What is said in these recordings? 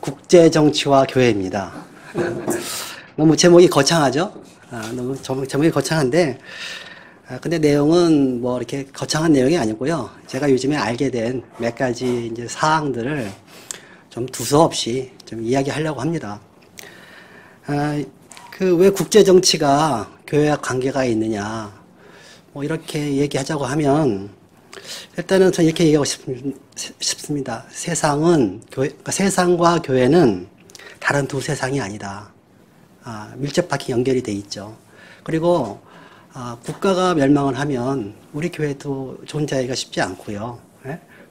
국제정치와 교회입니다. 너무 제목이 거창하죠? 너무 제목이 거창한데, 근데 내용은 뭐 이렇게 거창한 내용이 아니고요. 제가 요즘에 알게 된 몇 가지 이제 사항들을 좀 두서없이 좀 이야기하려고 합니다. 그 왜 국제정치가 교회와 관계가 있느냐, 뭐 이렇게 얘기하자고 하면, 일단은 저는 이렇게 얘기하고 싶습니다. 세상은, 그러니까 세상과 교회는 다른 두 세상이 아니다. 밀접하게 연결이 돼 있죠. 그리고, 국가가 멸망을 하면 우리 교회도 존재하기가 쉽지 않고요.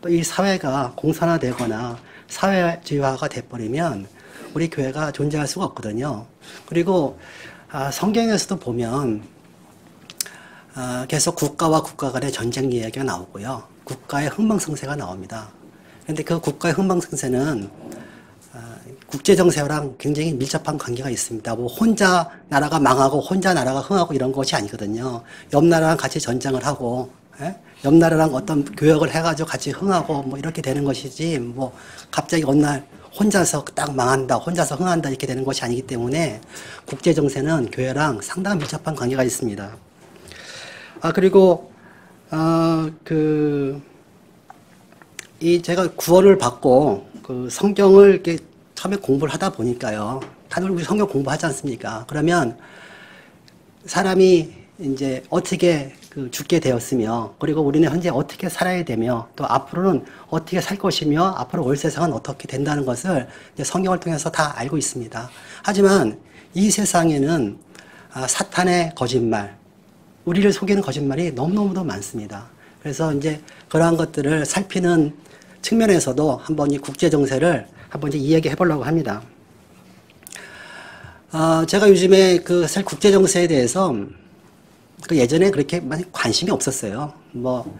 또 이 사회가 공산화되거나 사회주의화가 돼버리면 우리 교회가 존재할 수가 없거든요. 그리고, 성경에서도 보면, 계속 국가와 국가 간의 전쟁 이야기가 나오고요. 국가의 흥망성쇠가 나옵니다. 그런데 그 국가의 흥망성쇠는 국제정세랑 굉장히 밀접한 관계가 있습니다. 뭐 혼자 나라가 망하고 혼자 나라가 흥하고 이런 것이 아니거든요. 옆 나라랑 같이 전쟁을 하고, 옆 나라랑 어떤 교역을 해가지고 같이 흥하고 뭐 이렇게 되는 것이지, 뭐 갑자기 어느 날 혼자서 딱 망한다, 혼자서 흥한다 이렇게 되는 것이 아니기 때문에 국제정세는 교회랑 상당히 밀접한 관계가 있습니다. 그리고, 제가 구원을 받고, 성경을 이렇게 처음에 공부를 하다 보니까요. 다들 우리 성경 공부하지 않습니까? 그러면, 사람이 이제 어떻게 죽게 되었으며, 그리고 우리는 현재 어떻게 살아야 되며, 또 앞으로는 어떻게 살 것이며, 앞으로 올 세상은 어떻게 된다는 것을 이제 성경을 통해서 다 알고 있습니다. 하지만, 이 세상에는 사탄의 거짓말, 우리를 속이는 거짓말이 너무너무도 많습니다. 그래서 이제 그러한 것들을 살피는 측면에서도 한번 이 국제정세를 한번 이제 이야기해 보려고 합니다. 제가 요즘에 사실 국제정세에 대해서 예전에 그렇게 많이 관심이 없었어요. 뭐,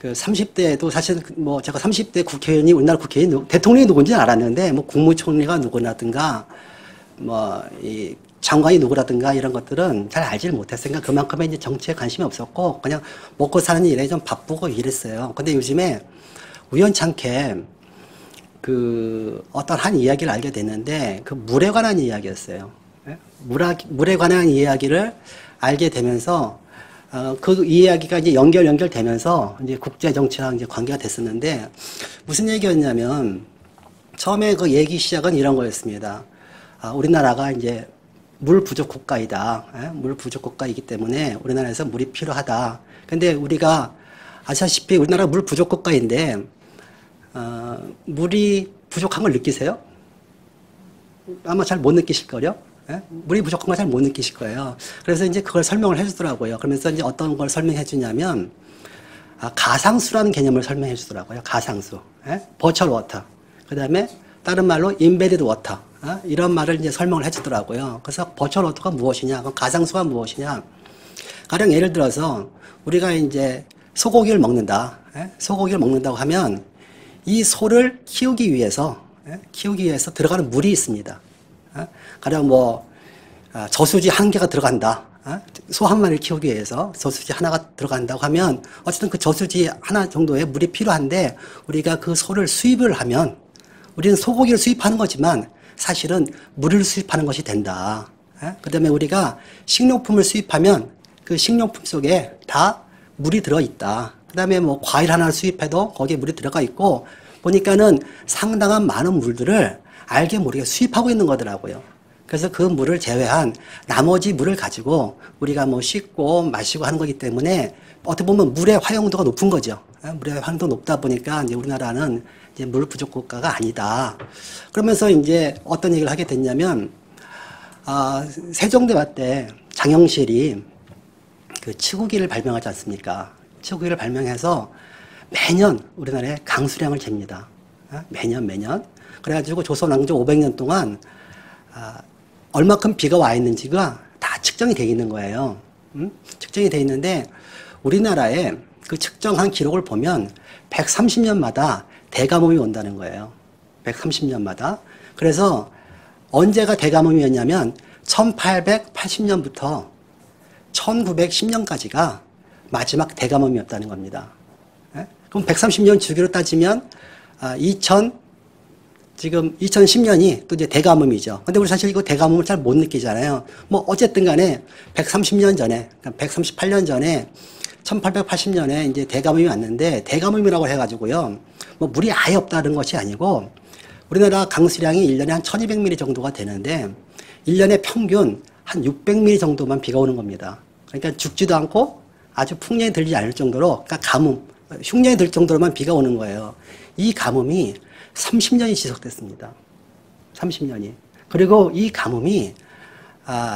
30대에도 사실 뭐 제가 30대 국회의원이 우리나라 국회의원 대통령이 누군지는 알았는데 뭐 국무총리가 누구라든가 뭐 장관이 누구라든가 이런 것들은 잘 알지를 못했으니까 그만큼의 이제 정치에 관심이 없었고 그냥 먹고 사는 일에 좀 바쁘고 이랬어요. 근데 요즘에 우연찮게 어떤 한 이야기를 알게 됐는데 물에 관한 이야기였어요. 물에 관한 이야기를 알게 되면서 그 이야기가 이제 연결되면서 이제 국제 정치랑 이제 관계가 됐었는데 무슨 얘기였냐면 처음에 그 얘기 시작은 이런 거였습니다. 우리나라가 이제 물 부족 국가이다. 물 부족 국가이기 때문에 우리나라에서 물이 필요하다. 근데 우리가 아시다시피 우리나라 물 부족 국가인데, 물이 부족한 걸 느끼세요? 아마 잘 못 느끼실걸요? 물이 부족한 걸 잘 못 느끼실 거예요. 그래서 이제 그걸 설명을 해주더라고요. 그러면서 이제 어떤 걸 설명해 주냐면, 가상수라는 개념을 설명해 주더라고요. 가상수. 버추얼 워터. 그 다음에 다른 말로 인베디드 워터. 이런 말을 이제 설명을 해주더라고요. 그래서 버추얼 워터가 무엇이냐, 그럼 가상수가 무엇이냐. 가령 예를 들어서 우리가 이제 소고기를 먹는다. 소고기를 먹는다고 하면 이 소를 키우기 위해서 들어가는 물이 있습니다. 가령 뭐 저수지 한 개가 들어간다. 소 한 마리를 키우기 위해서 저수지 하나가 들어간다고 하면 어쨌든 그 저수지 하나 정도의 물이 필요한데 우리가 그 소를 수입을 하면 우리는 소고기를 수입하는 거지만 사실은 물을 수입하는 것이 된다. 그 다음에 우리가 식료품을 수입하면 그 식료품 속에 다 물이 들어있다. 그 다음에 뭐 과일 하나를 수입해도 거기에 물이 들어가 있고 보니까는 상당한 많은 물들을 알게 모르게 수입하고 있는 거더라고요. 그래서 그 물을 제외한 나머지 물을 가지고 우리가 뭐 씻고 마시고 하는 거기 때문에 어떻게 보면 물의 활용도가 높은 거죠. 물의 활용도가 높다 보니까 이제 우리나라는 이제 물 부족 국가가 아니다. 그러면서 이제 어떤 얘기를 하게 됐냐면, 세종대왕 때 장영실이 치국이를 발명하지 않습니까? 치국이를 발명해서 매년 우리나라에 강수량을 잽니다. 매년. 그래가지고 조선 왕조 500년 동안, 얼마큼 비가 와 있는지가 다 측정이 돼 있는 거예요. 측정이 돼 있는데, 우리나라에 그 측정한 기록을 보면 130년마다 대가뭄이 온다는 거예요. 130년마다. 그래서 언제가 대가뭄이었냐면 1880년부터 1910년까지가 마지막 대가뭄이었다는 겁니다. 그럼 130년 주기로 따지면 지금 2010년이 또 이제 대가뭄이죠. 근데 우리 사실 이거 대가뭄을 잘 못 느끼잖아요. 뭐 어쨌든 간에 130년 전에, 그러니까 138년 전에 1880년에 이제 대가뭄이 왔는데 대가뭄이라고 해가지고요. 뭐 물이 아예 없다는 것이 아니고 우리나라 강수량이 1년에 한 1200mm 정도가 되는데 1년에 평균 한 600mm 정도만 비가 오는 겁니다. 그러니까 죽지도 않고 아주 풍년이 들지 않을 정도로, 그러니까 가뭄, 흉년이 들 정도로만 비가 오는 거예요. 이 가뭄이 30년이 지속됐습니다. 30년이. 그리고 이 가뭄이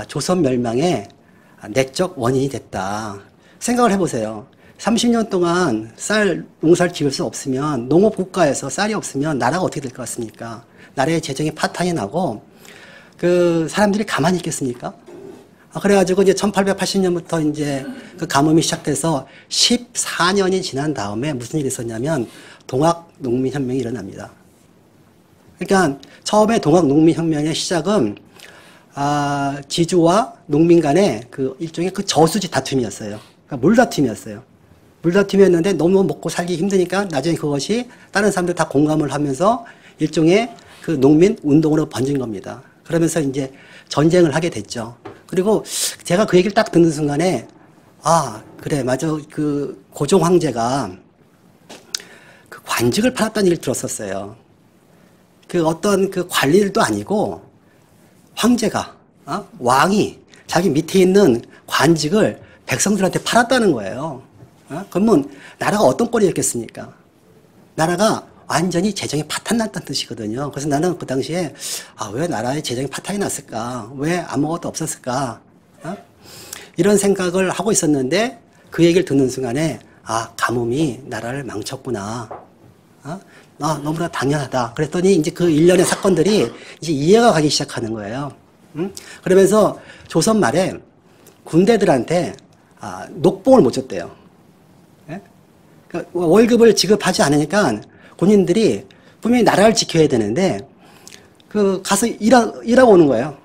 조선 멸망의 내적 원인이 됐다. 생각을 해보세요. 30년 동안 농사를 지을 수 없으면, 농업국가에서 쌀이 없으면 나라가 어떻게 될 것 같습니까? 나라의 재정이 파탄이 나고 그 사람들이 가만히 있겠습니까? 그래가지고 이제 1880년부터 이제 그 가뭄이 시작돼서 14년이 지난 다음에 무슨 일이 있었냐면 동학농민혁명이 일어납니다. 그러니까 처음에 동학농민혁명의 시작은 지주와 농민 간의 그 일종의 그 저수지 다툼이었어요. 그러니까 물다툼이었어요. 물다툼이었는데 너무 먹고 살기 힘드니까 나중에 그것이 다른 사람들 다 공감을 하면서 일종의 그 농민 운동으로 번진 겁니다. 그러면서 이제 전쟁을 하게 됐죠. 그리고 제가 그 얘기를 딱 듣는 순간에 그래 맞아, 그 고종 황제가 그 관직을 팔았다는 얘기를 들었었어요. 그 어떤 그 관리들도 아니고 황제가 왕이 자기 밑에 있는 관직을 백성들한테 팔았다는 거예요. 그러면 나라가 어떤 꼴이었겠습니까? 나라가 완전히 재정이 파탄났다는 뜻이거든요. 그래서 나는 그 당시에 왜 나라에 재정이 파탄이 났을까? 왜 아무것도 없었을까? 이런 생각을 하고 있었는데 그 얘기를 듣는 순간에 가뭄이 나라를 망쳤구나. 너무나 당연하다. 그랬더니 이제 그 일련의 사건들이 이제 이해가 가기 시작하는 거예요. 그러면서 조선 말에 군대들한테 녹봉을 못 줬대요. 예? 그러니까 월급을 지급하지 않으니까 군인들이 분명히 나라를 지켜야 되는데 그 가서 일하고 오는 거예요.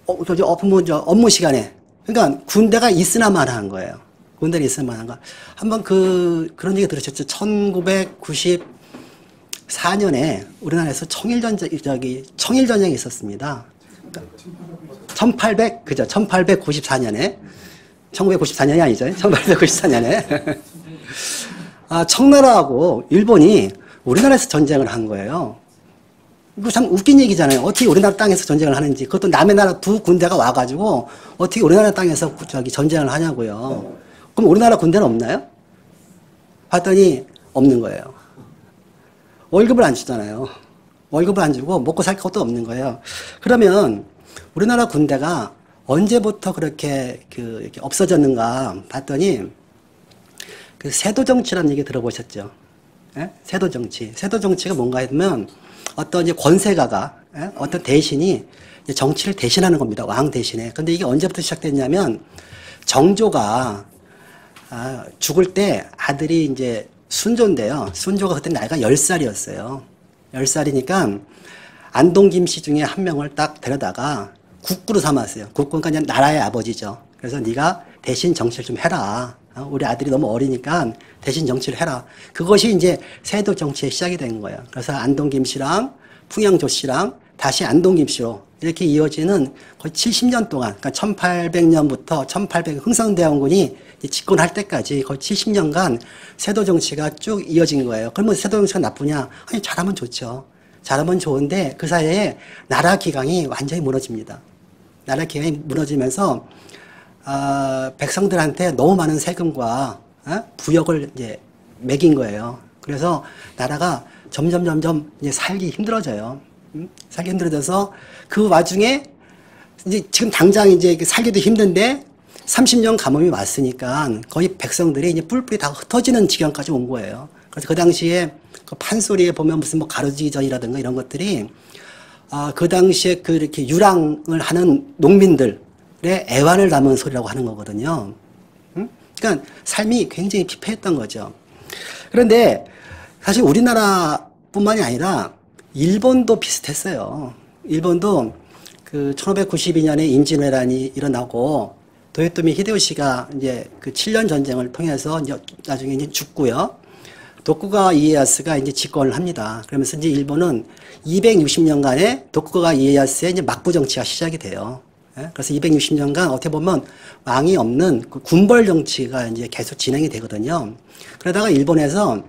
업무 시간에. 그러니까 군대가 있으나만 한 거예요. 군대가 있으나만 한 거. 한번 그런 얘기 들으셨죠? 1994년에 우리나라에서 청일전쟁이 있었습니다. 1894년에 1994년이 아니죠. 1894년에 청나라하고 일본이 우리나라에서 전쟁을 한 거예요. 이거 참 웃긴 얘기잖아요. 어떻게 우리나라 땅에서 전쟁을 하는지. 그것도 남의 나라 두 군대가 와가지고 어떻게 우리나라 땅에서 전쟁을 하냐고요. 그럼 우리나라 군대는 없나요? 봤더니 없는 거예요. 월급을 안 주잖아요. 월급을 안 주고 먹고 살 것도 없는 거예요. 그러면 우리나라 군대가 언제부터 그렇게 이렇게 없어졌는가 봤더니 그 세도정치라는 얘기 들어보셨죠? 예? 세도정치. 세도정치가 뭔가 하면 어떤 이제 권세가가 어떤 대신이 이제 정치를 대신하는 겁니다. 왕 대신에. 근데 이게 언제부터 시작됐냐면 정조가 죽을 때 아들이 이제 순조인데요. 순조가 그때 나이가 10살이었어요. 10살이니까 안동 김씨 중에 한 명을 딱 데려다가 국구로 삼았어요. 국구니까 그냥 나라의 아버지죠. 그래서 네가 대신 정치를 좀 해라. 우리 아들이 너무 어리니까 대신 정치를 해라. 그것이 이제 세도 정치의 시작이 된 거예요. 그래서 안동 김씨랑 풍양조 씨랑 다시 안동 김씨로 이렇게 이어지는 거의 70년 동안, 그러니까 1800년부터 흥성대원군이 집권할 때까지 거의 70년간 세도 정치가 쭉 이어진 거예요. 그러면 세도 정치가 나쁘냐? 아니, 잘하면 좋죠. 잘하면 좋은데 그 사이에 나라 기강이 완전히 무너집니다. 나라 기강이 무너지면서 백성들한테 너무 많은 세금과 부역을 이제 매긴 거예요. 그래서 나라가 점점 이제 살기 힘들어져요. 살기 힘들어져서 그 와중에 이제 지금 당장 이제 살기도 힘든데 30년 가뭄이 왔으니까 거의 백성들이 이제 뿔뿔이 다 흩어지는 지경까지 온 거예요. 그래서 그 당시에 그 판소리에 보면 무슨 뭐 가로지기 전이라든가 이런 것들이 그 당시에 그 이렇게 유랑을 하는 농민들의 애환을 담은 소리라고 하는 거거든요. 그러니까 삶이 굉장히 피폐했던 거죠. 그런데 사실 우리나라뿐만이 아니라 일본도 비슷했어요. 일본도 그 1592년에 임진왜란이 일어나고 도요토미 히데요시가 이제 그 7년 전쟁을 통해서 이제 나중에 이제 죽고요. 도쿠가와 이에야스가 이제 집권을 합니다. 그러면서 이제 일본은 260년간의 도쿠가와 이에야스의 이제 막부 정치가 시작이 돼요. 예? 그래서 260년간 어떻게 보면 왕이 없는 그 군벌 정치가 이제 계속 진행이 되거든요. 그러다가 일본에서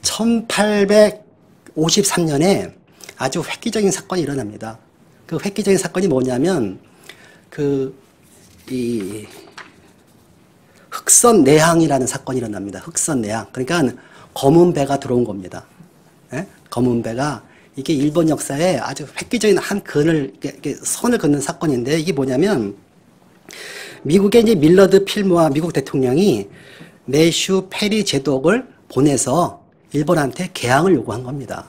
1853년에 아주 획기적인 사건이 일어납니다. 그 획기적인 사건이 뭐냐면 이 흑선내항이라는 사건이 일어납니다. 흑선내항. 그러니까 검은 배가 들어온 겁니다. 예? 검은 배가 이게 일본 역사에 아주 획기적인 한 이렇게 선을 긋는 사건인데 이게 뭐냐면 미국의 이제 밀러드 필모아 미국 대통령이 매슈 페리 제독을 보내서 일본한테 개항을 요구한 겁니다.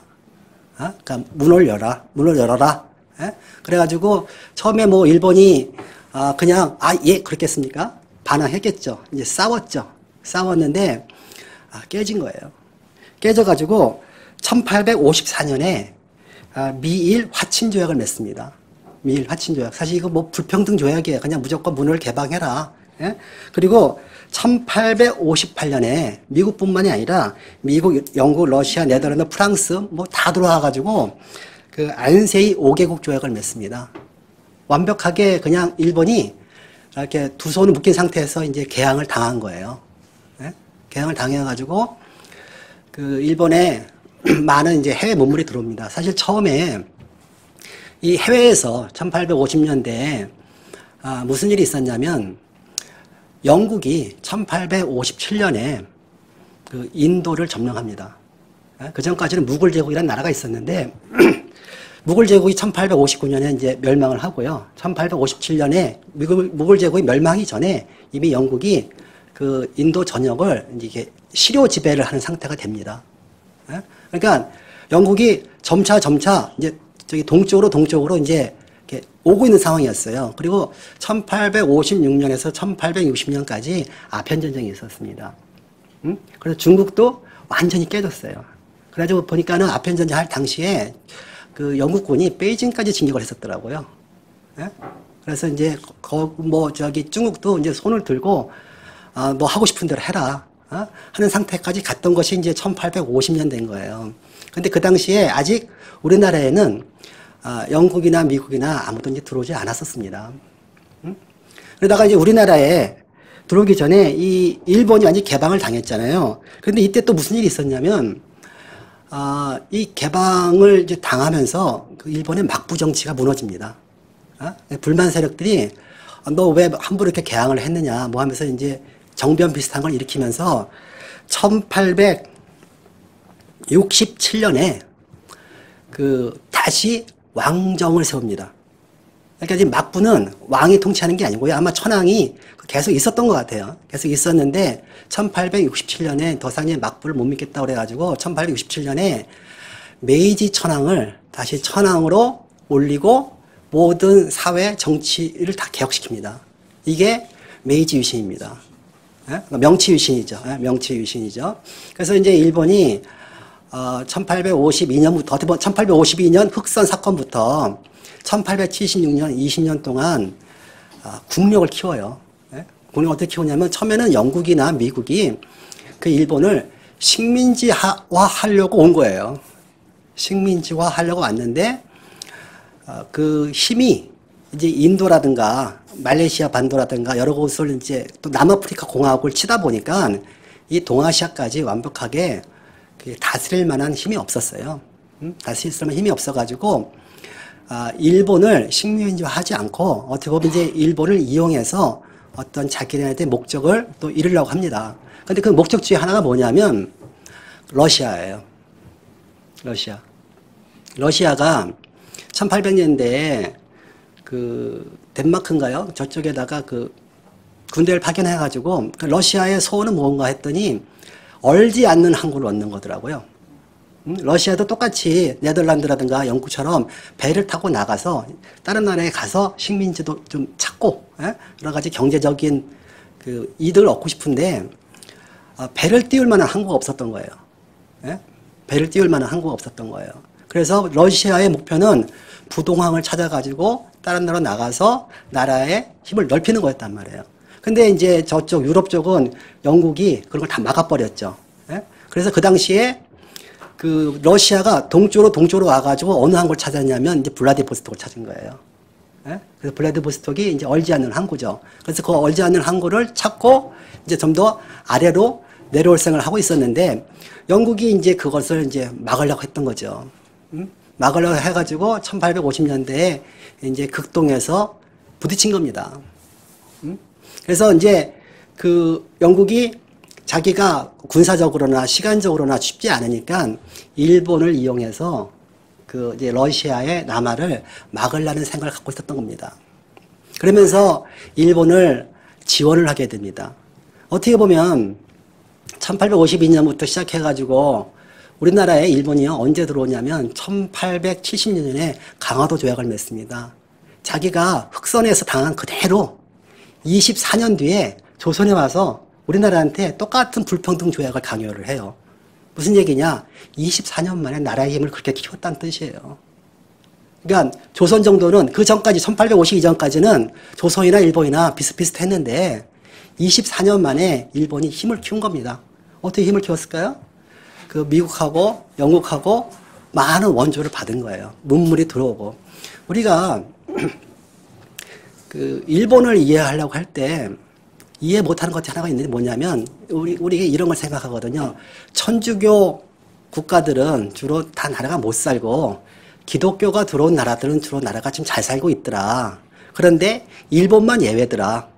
그러니까 문을 열어라. 예? 그래가지고 처음에 뭐 일본이 그냥 예 그렇겠습니까? 반항했겠죠. 이제 싸웠는데 깨진 거예요. 깨져가지고 1854년에 미일 화친 조약을 맺습니다. 미일 화친 조약. 사실 이거 뭐 불평등 조약이에요. 그냥 무조건 문을 개방해라. 예? 그리고 1858년에 미국뿐만이 아니라 미국, 영국, 러시아, 네덜란드, 프랑스 뭐 다 들어와가지고 그 안세이 5개국 조약을 맺습니다. 완벽하게 그냥 일본이 이렇게 두 손을 묶인 상태에서 이제 개항을 당한 거예요. 예? 개항을 당해가지고 그 일본에 많은 이제 해외 문물이 들어옵니다. 사실 처음에 이 해외에서 1850년대에 무슨 일이 있었냐면 영국이 1857년에 그 인도를 점령합니다. 그 전까지는 무굴 제국이라는 나라가 있었는데 무굴 제국이 1859년에 이제 멸망을 하고요. 1857년에 무굴 제국이 멸망하기 전에 이미 영국이 그 인도 전역을 이제 실효 지배를 하는 상태가 됩니다. 그러니까 영국이 점차 이제 저기 동쪽으로 이제 이렇게 오고 있는 상황이었어요. 그리고 1856년에서 1860년까지 아편 전쟁이 있었습니다. 그래서 중국도 완전히 깨졌어요. 그래가지고 보니까는 아편 전쟁 할 당시에 그 영국군이 베이징까지 진격을 했었더라고요. 예? 그래서 이제 중국도 이제 손을 들고 너 하고 싶은 대로 해라 하는 상태까지 갔던 것이 이제 1850년 된 거예요. 근데 그 당시에 아직 우리나라에는 영국이나 미국이나 아무도 이제 들어오지 않았었습니다. 그러다가 이제 우리나라에 들어오기 전에 이 일본이 완전히 개방을 당했잖아요. 그런데 이때 또 무슨 일이 있었냐면 이 개방을 이제 당하면서 그 일본의 막부 정치가 무너집니다. 불만 세력들이 너 왜 함부로 이렇게 개항을 했느냐 뭐 하면서 이제 정변 비슷한 걸 일으키면서 1867년에 그 다시 왕정을 세웁니다. 그러니까 지금 막부는 왕이 통치하는 게 아니고요. 아마 천황이 계속 있었던 것 같아요. 계속 있었는데 1867년에 더 이상 막부를 못 믿겠다고 그래가지고 1867년에 메이지 천황을 다시 천황으로 올리고 모든 사회 정치를 다 개혁시킵니다. 이게 메이지 유신입니다. 명치 유신이죠. 명치 유신이죠. 그래서 이제 일본이 1852년부터 1852년 흑선 사건부터 1876년 20년 동안 국력을 키워요. 국력을 어떻게 키우냐면 처음에는 영국이나 미국이 그 일본을 식민지화 하려고 온 거예요. 식민지화 하려고 왔는데 그 힘이 이제 인도라든가 말레이시아 반도라든가 여러 곳을 이제 또 남아프리카 공화국을 치다 보니까 이 동아시아까지 완벽하게 다스릴 만한 힘이 없었어요. 다스릴 만한 힘이 없어가지고 일본을 식민지화하지 않고 어떻게 보면 이제 일본을 이용해서 어떤 자기네들의 목적을 또 이루려고 합니다. 근데 그 목적 중에 하나가 뭐냐면 러시아예요. 러시아가 1800년대에 그 덴마크인가요? 저쪽에다가 그 군대를 파견해가지고 그 러시아의 소원은 뭔가 했더니 얼지 않는 항구를 얻는 거더라고요. 러시아도 똑같이 네덜란드라든가 영국처럼 배를 타고 나가서 다른 나라에 가서 식민지도 좀 찾고 여러 가지 경제적인 그 이득을 얻고 싶은데 배를 띄울 만한 항구가 없었던 거예요. 배를 띄울 만한 항구가 없었던 거예요. 그래서 러시아의 목표는 부동항을 찾아가지고 다른 나라로 나가서 나라의 힘을 넓히는 거였단 말이에요. 근데 이제 저쪽 유럽 쪽은 영국이 그런 걸 다 막아버렸죠. 그래서 그 당시에 그 러시아가 동쪽으로 와가지고 어느 항구를 찾았냐면 이제 블라디보스톡을 찾은 거예요. 예? 그래서 블라디보스톡이 이제 얼지 않는 항구죠. 그래서 그 얼지 않는 항구를 찾고 이제 좀 더 아래로 내려올 생각을 하고 있었는데 영국이 이제 그것을 이제 막으려고 했던 거죠. 막으려고 해가지고 1850년대에 이제 극동에서 부딪힌 겁니다. 그래서 이제 그 영국이 자기가 군사적으로나 시간적으로나 쉽지 않으니까 일본을 이용해서 그 이제 러시아의 남하를 막으려는 생각을 갖고 있었던 겁니다. 그러면서 일본을 지원을 하게 됩니다. 어떻게 보면 1852년부터 시작해가지고 우리나라에 일본이요 언제 들어오냐면 1876년에 강화도 조약을 맺습니다. 자기가 흑선에서 당한 그대로 24년 뒤에 조선에 와서 우리나라한테 똑같은 불평등 조약을 강요를 해요. 무슨 얘기냐? 24년 만에 나라의 힘을 그렇게 키웠다는 뜻이에요. 그러니까 조선 정도는 그 전까지 1852 전까지는 조선이나 일본이나 비슷비슷했는데 24년 만에 일본이 힘을 키운 겁니다. 어떻게 힘을 키웠을까요? 그 미국하고 영국하고 많은 원조를 받은 거예요. 문물이 들어오고. 우리가 그 일본을 이해하려고 할 때 이해 못하는 것이 하나가 있는데 뭐냐면 우리가 이런 걸 생각하거든요. 천주교 국가들은 주로 다 나라가 못 살고 기독교가 들어온 나라들은 주로 나라가 좀 잘 살고 있더라. 그런데 일본만 예외더라.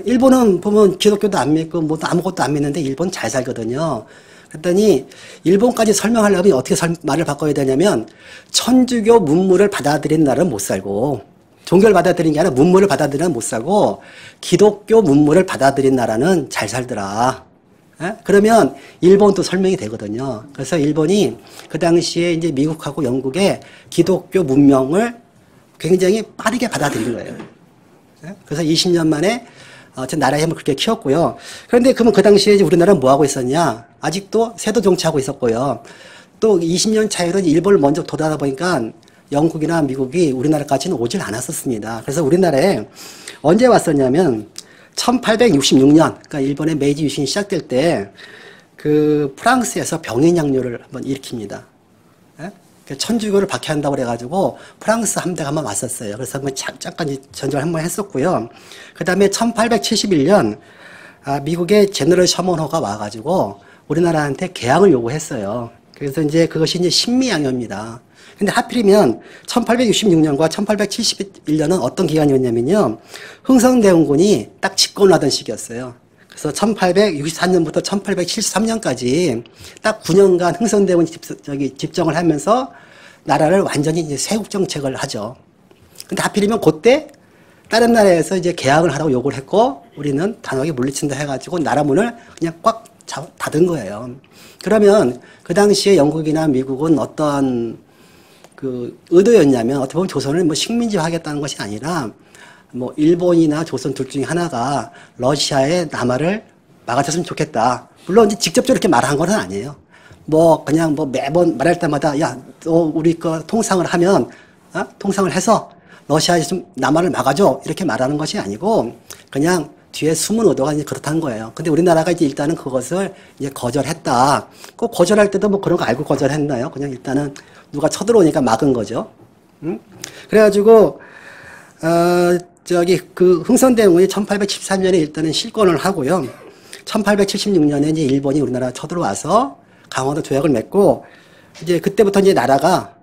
일본은 보면 기독교도 안 믿고 뭐 아무것도 안 믿는데 일본 잘 살거든요. 그랬더니 일본까지 설명하려면 어떻게 말을 바꿔야 되냐면 천주교 문물을 받아들인 나라는 못 살고 종교를 받아들인 게 아니라 문물을 받아들이는 못 살고 기독교 문물을 받아들인 나라는 잘 살더라. 에? 그러면 일본도 설명이 되거든요. 그래서 일본이 그 당시에 이제 미국하고 영국의 기독교 문명을 굉장히 빠르게 받아들인 거예요. 에? 그래서 20년 만에 나라의 힘을 그렇게 키웠고요. 그런데 그러면 그 당시에 이제 우리나라는 뭐 하고 있었냐? 아직도 세도 정치하고 있었고요. 또 20년 차이로 일본을 먼저 도달하다 보니까 영국이나 미국이 우리나라까지는 오질 않았었습니다. 그래서 우리나라에 언제 왔었냐면 1866년, 그러니까 일본의 메이지 유신이 시작될 때 그 프랑스에서 병인 양요를 한번 일으킵니다. 예? 천주교를 박해한다고 그래가지고 프랑스 함대가 한번 왔었어요. 그래서 한번 잠깐 전쟁을 한번 했었고요. 그 다음에 1871년 미국의 제너럴 셔먼호가 와가지고 우리나라한테 개항을 요구했어요. 그래서 이제 그것이 이제 신미양요입니다. 근데 하필이면 1866년과 1871년은 어떤 기간이었냐면요. 흥선대원군이 딱 집권을 하던 시기였어요. 그래서 1864년부터 1873년까지 딱 9년간 흥선대원이 집정을 하면서 나라를 완전히 이제 세국 정책을 하죠. 근데 하필이면 그때 다른 나라에서 이제 개항을 하라고 요구를 했고 우리는 단호하게 물리친다 해가지고 나라 문을 그냥 꽉 닫은 거예요. 그러면 그 당시에 영국이나 미국은 어떠한 그 의도였냐면 어떻게 보면 조선을 뭐 식민지화 하겠다는 것이 아니라 뭐 일본이나 조선 둘 중에 하나가 러시아의 남하를 막아줬으면 좋겠다. 물론 이제 직접적으로 이렇게 말한 건 아니에요. 뭐 그냥 뭐 매번 말할 때마다 야, 너 우리 거 통상을 하면 통상을 해서 러시아에 좀 남하를 막아줘 이렇게 말하는 것이 아니고 그냥 뒤에 숨은 의도가 이제 그렇다는 거예요. 근데 우리나라가 이제 일단은 그것을 이제 거절했다. 꼭 거절할 때도 뭐 그런 거 알고 거절했나요? 그냥 일단은 누가 쳐들어오니까 막은 거죠. 응? 그래가지고, 그 흥선대원군이 1813년에 일단은 실권을 하고요. 1876년에 이제 일본이 우리나라 쳐들어와서 강화도 조약을 맺고, 이제 그때부터 이제 나라가,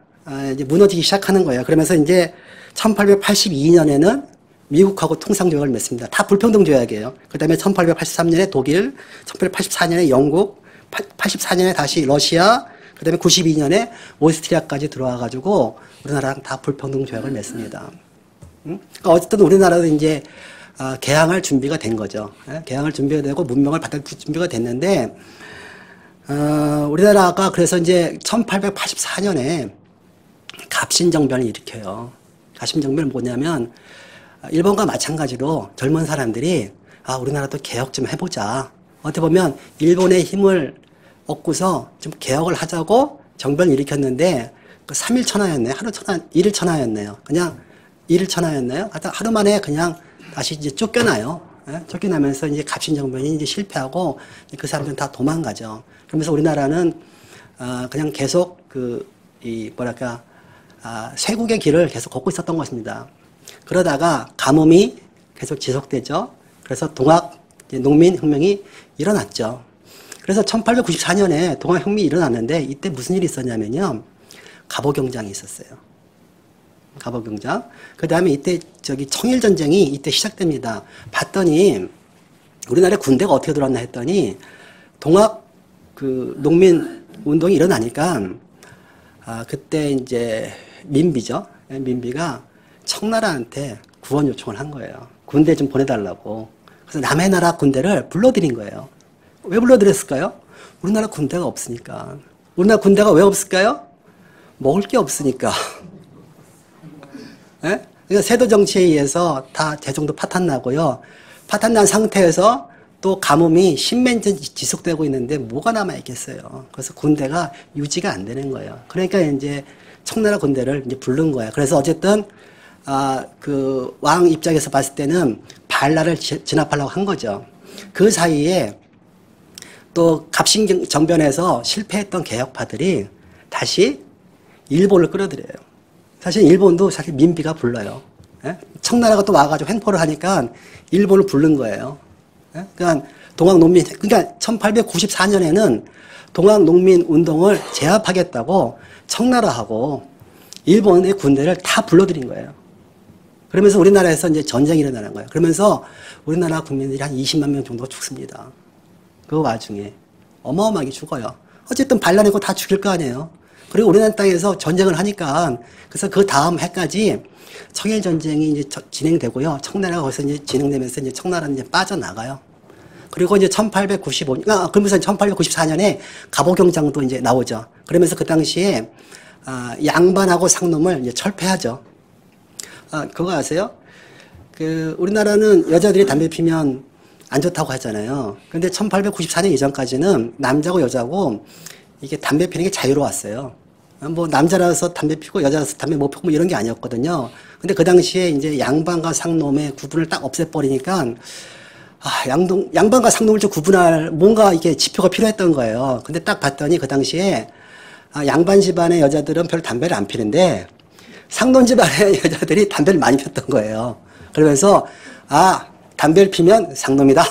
이제 무너지기 시작하는 거예요. 그러면서 이제 1882년에는 미국하고 통상조약을 맺습니다. 다 불평등 조약이에요. 그 다음에 1883년에 독일, 1884년에 영국, 84년에 다시 러시아, 그 다음에 92년에 오스트리아까지 들어와가지고 우리나라랑 다 불평등 조약을 맺습니다. 그러니까 어쨌든 우리나라도 이제 개항할 준비가 된 거죠. 개항할 준비가 되고 문명을 받을 준비가 됐는데 우리나라가 그래서 이제 1884년에 갑신정변을 일으켜요. 갑신정변은 뭐냐면 일본과 마찬가지로 젊은 사람들이 우리나라도 개혁 좀 해보자. 어떻게 보면 일본의 힘을 얻고서 좀 개혁을 하자고 정변을 일으켰는데 그 3일 천하였네요. 하루 천하, 1일 천하였네요. 그냥 1일 천하였나요? 하여튼 하루 만에 그냥 다시 이제 쫓겨나요. 예? 쫓겨나면서 이제 갑신정변이 이제 실패하고 그 사람들은 다 도망가죠. 그러면서 우리나라는 그냥 계속 쇄국의 길을 계속 걷고 있었던 것입니다. 그러다가 가뭄이 계속 지속되죠. 그래서 동학 농민혁명이 일어났죠. 그래서 1894년에 동학혁명이 일어났는데 이때 무슨 일이 있었냐면요. 갑오경장이 있었어요. 갑오경장. 그 다음에 이때 청일전쟁이 이때 시작됩니다. 봤더니 우리나라 군대가 어떻게 들어왔나 했더니 동학 농민 운동이 일어나니까 그때 이제 민비죠. 민비가 청나라한테 구원 요청을 한 거예요. 군대 좀 보내달라고. 그래서 남의 나라 군대를 불러들인 거예요. 왜 불러들였을까요? 우리나라 군대가 없으니까. 우리나라 군대가 왜 없을까요? 먹을 게 없으니까. 예? 그러니까 세도 정치에 의해서 다 대종도 파탄나고요. 파탄난 상태에서 또 가뭄이 10몇 년 지속되고 있는데 뭐가 남아있겠어요. 그래서 군대가 유지가 안 되는 거예요. 그러니까 이제 청나라 군대를 이제 부른 거예요. 그래서 어쨌든 왕 입장에서 봤을 때는 발나를 진압하려고 한 거죠. 그 사이에 또 갑신정변에서 실패했던 개혁파들이 다시 일본을 끌어들여요. 사실 일본도 사실 민비가 불러요. 예? 청나라가 또 와가지고 횡포를 하니까 일본을 부른 거예요. 예? 그러니까 그러니까 1894년에는 동학농민 운동을 제압하겠다고 청나라하고 일본의 군대를 다 불러들인 거예요. 그러면서 우리나라에서 이제 전쟁이 일어나는 거예요. 그러면서 우리나라 국민들이 한 20만 명 정도 죽습니다. 그 와중에 어마어마하게 죽어요. 어쨌든 반란이고 다 죽일 거 아니에요. 그리고 우리나라 땅에서 전쟁을 하니까 그래서 그 다음 해까지 청일 전쟁이 이제 진행되고요. 청나라가 거기서 이제 진행되면서 이제 청나라는 이제 빠져나가요. 그리고 이제 1895년, 그러면서 1894년에 갑오경장도 이제 나오죠. 그러면서 그 당시에 양반하고 상놈을 이제 철폐하죠. 그거 아세요? 우리나라는 여자들이 담배 피면 안 좋다고 하잖아요. 근데 1894년 이전까지는 남자고 여자고 이게 담배 피는 게 자유로웠어요. 뭐 남자라서 담배 피고 여자라서 담배 못 피고 뭐 이런 게 아니었거든요. 근데 그 당시에 이제 양반과 상놈의 구분을 딱 없애버리니까 양반과 상놈을 좀 구분할 뭔가 이게 지표가 필요했던 거예요. 근데 딱 봤더니 그 당시에 양반 집안의 여자들은 별로 담배를 안 피는데 상놈 집안의 여자들이 담배를 많이 폈던 거예요. 그러면서 담배를 피면 상놈이다.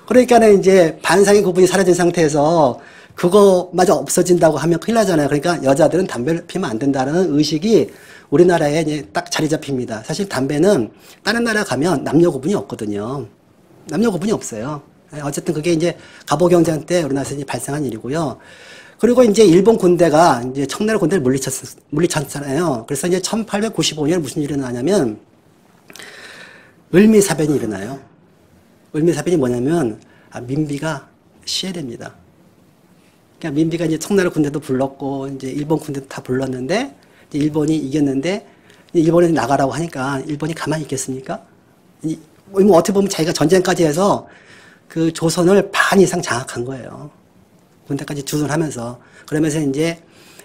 그러니까는 이제 반상의 구분이 사라진 상태에서 그거마저 없어진다고 하면 큰일 나잖아요. 그러니까 여자들은 담배를 피면 안 된다는 의식이 우리나라에 이제 딱 자리 잡힙니다. 사실 담배는 다른 나라 가면 남녀 구분이 없거든요. 남녀 구분이 없어요. 어쨌든 그게 이제 갑오경장 때 우리나라에서 이제 발생한 일이고요. 그리고 이제 일본 군대가 이제 청나라 군대를 물리쳤잖아요. 그래서 이제 1895년 무슨 일이 일어나냐면 을미사변이 일어나요. 을미사변이 뭐냐면 민비가 시해됩니다. 그러니까 민비가 이제 청나라 군대도 불렀고 이제 일본 군대도 다 불렀는데 이제 일본이 이겼는데 일본이 나가라고 하니까 일본이 가만히 있겠습니까? 뭐 어떻게 보면 자기가 전쟁까지 해서 그 조선을 반 이상 장악한 거예요. 군대까지 주둔하면서. 그러면서 이제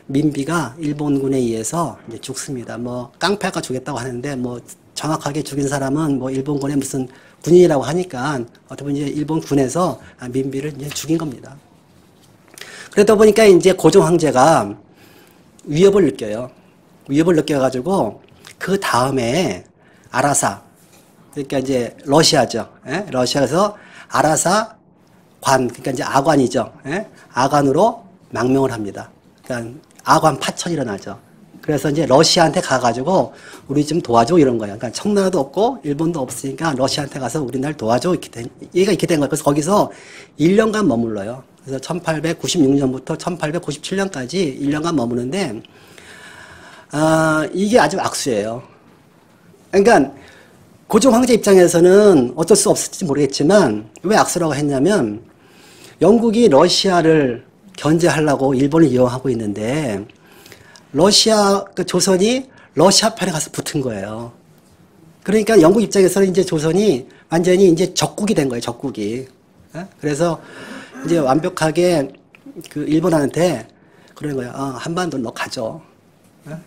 민비가 일본군에 의해서 이제 죽습니다. 뭐 깡패가 죽였다고 하는데 뭐 정확하게 죽인 사람은 뭐 일본군의 무슨 군인이라고 하니까 어떻게 보면 이제 일본군에서 민비를 이제 죽인 겁니다. 그러다 보니까 이제 고종 황제가 위협을 느껴요. 위협을 느껴가지고 그 다음에 아라사, 그러니까 이제 러시아죠. 예? 러시아에서 아라사 관, 그러니까 이제 아관이죠. 예? 아관으로 망명을 합니다. 그러니까 아관 파천이 일어나죠. 그래서 이제 러시아한테 가가지고 우리 좀 도와줘 이런 거예요. 그러니까 청나라도 없고 일본도 없으니까 러시아한테 가서 우리나라를 도와줘 얘가 이렇게 된 거예요. 그래서 거기서 1년간 머물러요. 그래서 1896년부터 1897년까지 1년간 머무는데 이게 아주 악수예요. 그러니까 고종 황제 입장에서는 어쩔 수 없을지 모르겠지만 왜 악수라고 했냐면 영국이 러시아를 견제하려고 일본을 이용하고 있는데 조선이 러시아 편에 가서 붙은 거예요. 그러니까 영국 입장에서는 이제 조선이 완전히 이제 적국이 된 거예요, 적국이. 그래서 이제 완벽하게 그 일본한테 그러는 거예요. 한반도 너 가져.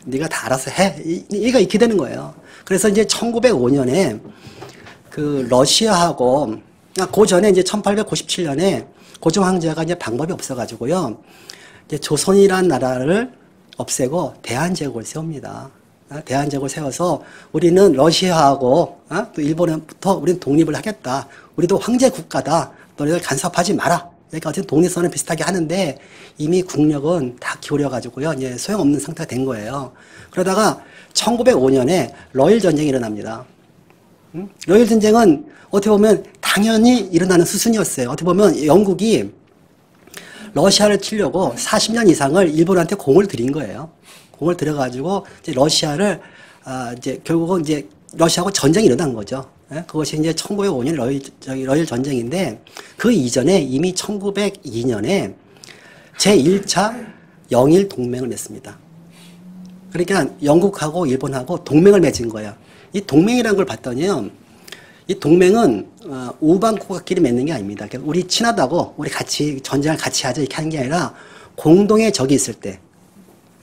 네가 다 알아서 해. 얘가 이렇게 되는 거예요. 그래서 이제 1905년에 그 러시아하고 그 전에 이제 1897년에 고종 황제가 이제 방법이 없어가지고요. 이제 조선이란 나라를 없애고 대한제국을 세웁니다. 대한제국을 세워서 우리는 러시아하고 또 일본부터 우리는 독립을 하겠다. 우리도 황제 국가다. 너희들 간섭하지 마라. 그러니까 어쨌든 독립선을 비슷하게 하는데 이미 국력은 다 기울여가지고요. 이제 소용없는 상태가 된 거예요. 그러다가 1905년에 러일 전쟁이 일어납니다. 러일 전쟁은 어떻게 보면 당연히 일어나는 수순이었어요. 어떻게 보면 영국이 러시아를 치려고 40년 이상을 일본한테 공을 들인 거예요. 공을 들여가지고 이제 러시아를 이제 결국은 이제 러시아하고 전쟁이 일어난 거죠. 예? 그것이 이제 1905년 러일 전쟁인데 그 이전에 이미 1902년에 제1차 영일 동맹을 맺습니다. 그러니까 영국하고 일본하고 동맹을 맺은 거예요. 이 동맹이라는 걸 봤더니요. 이 동맹은 우방국가끼리 맺는 게 아닙니다. 그러니까 우리 친하다고 우리 같이 전쟁을 같이 하자 이렇게 하는 게 아니라 공동의 적이 있을 때.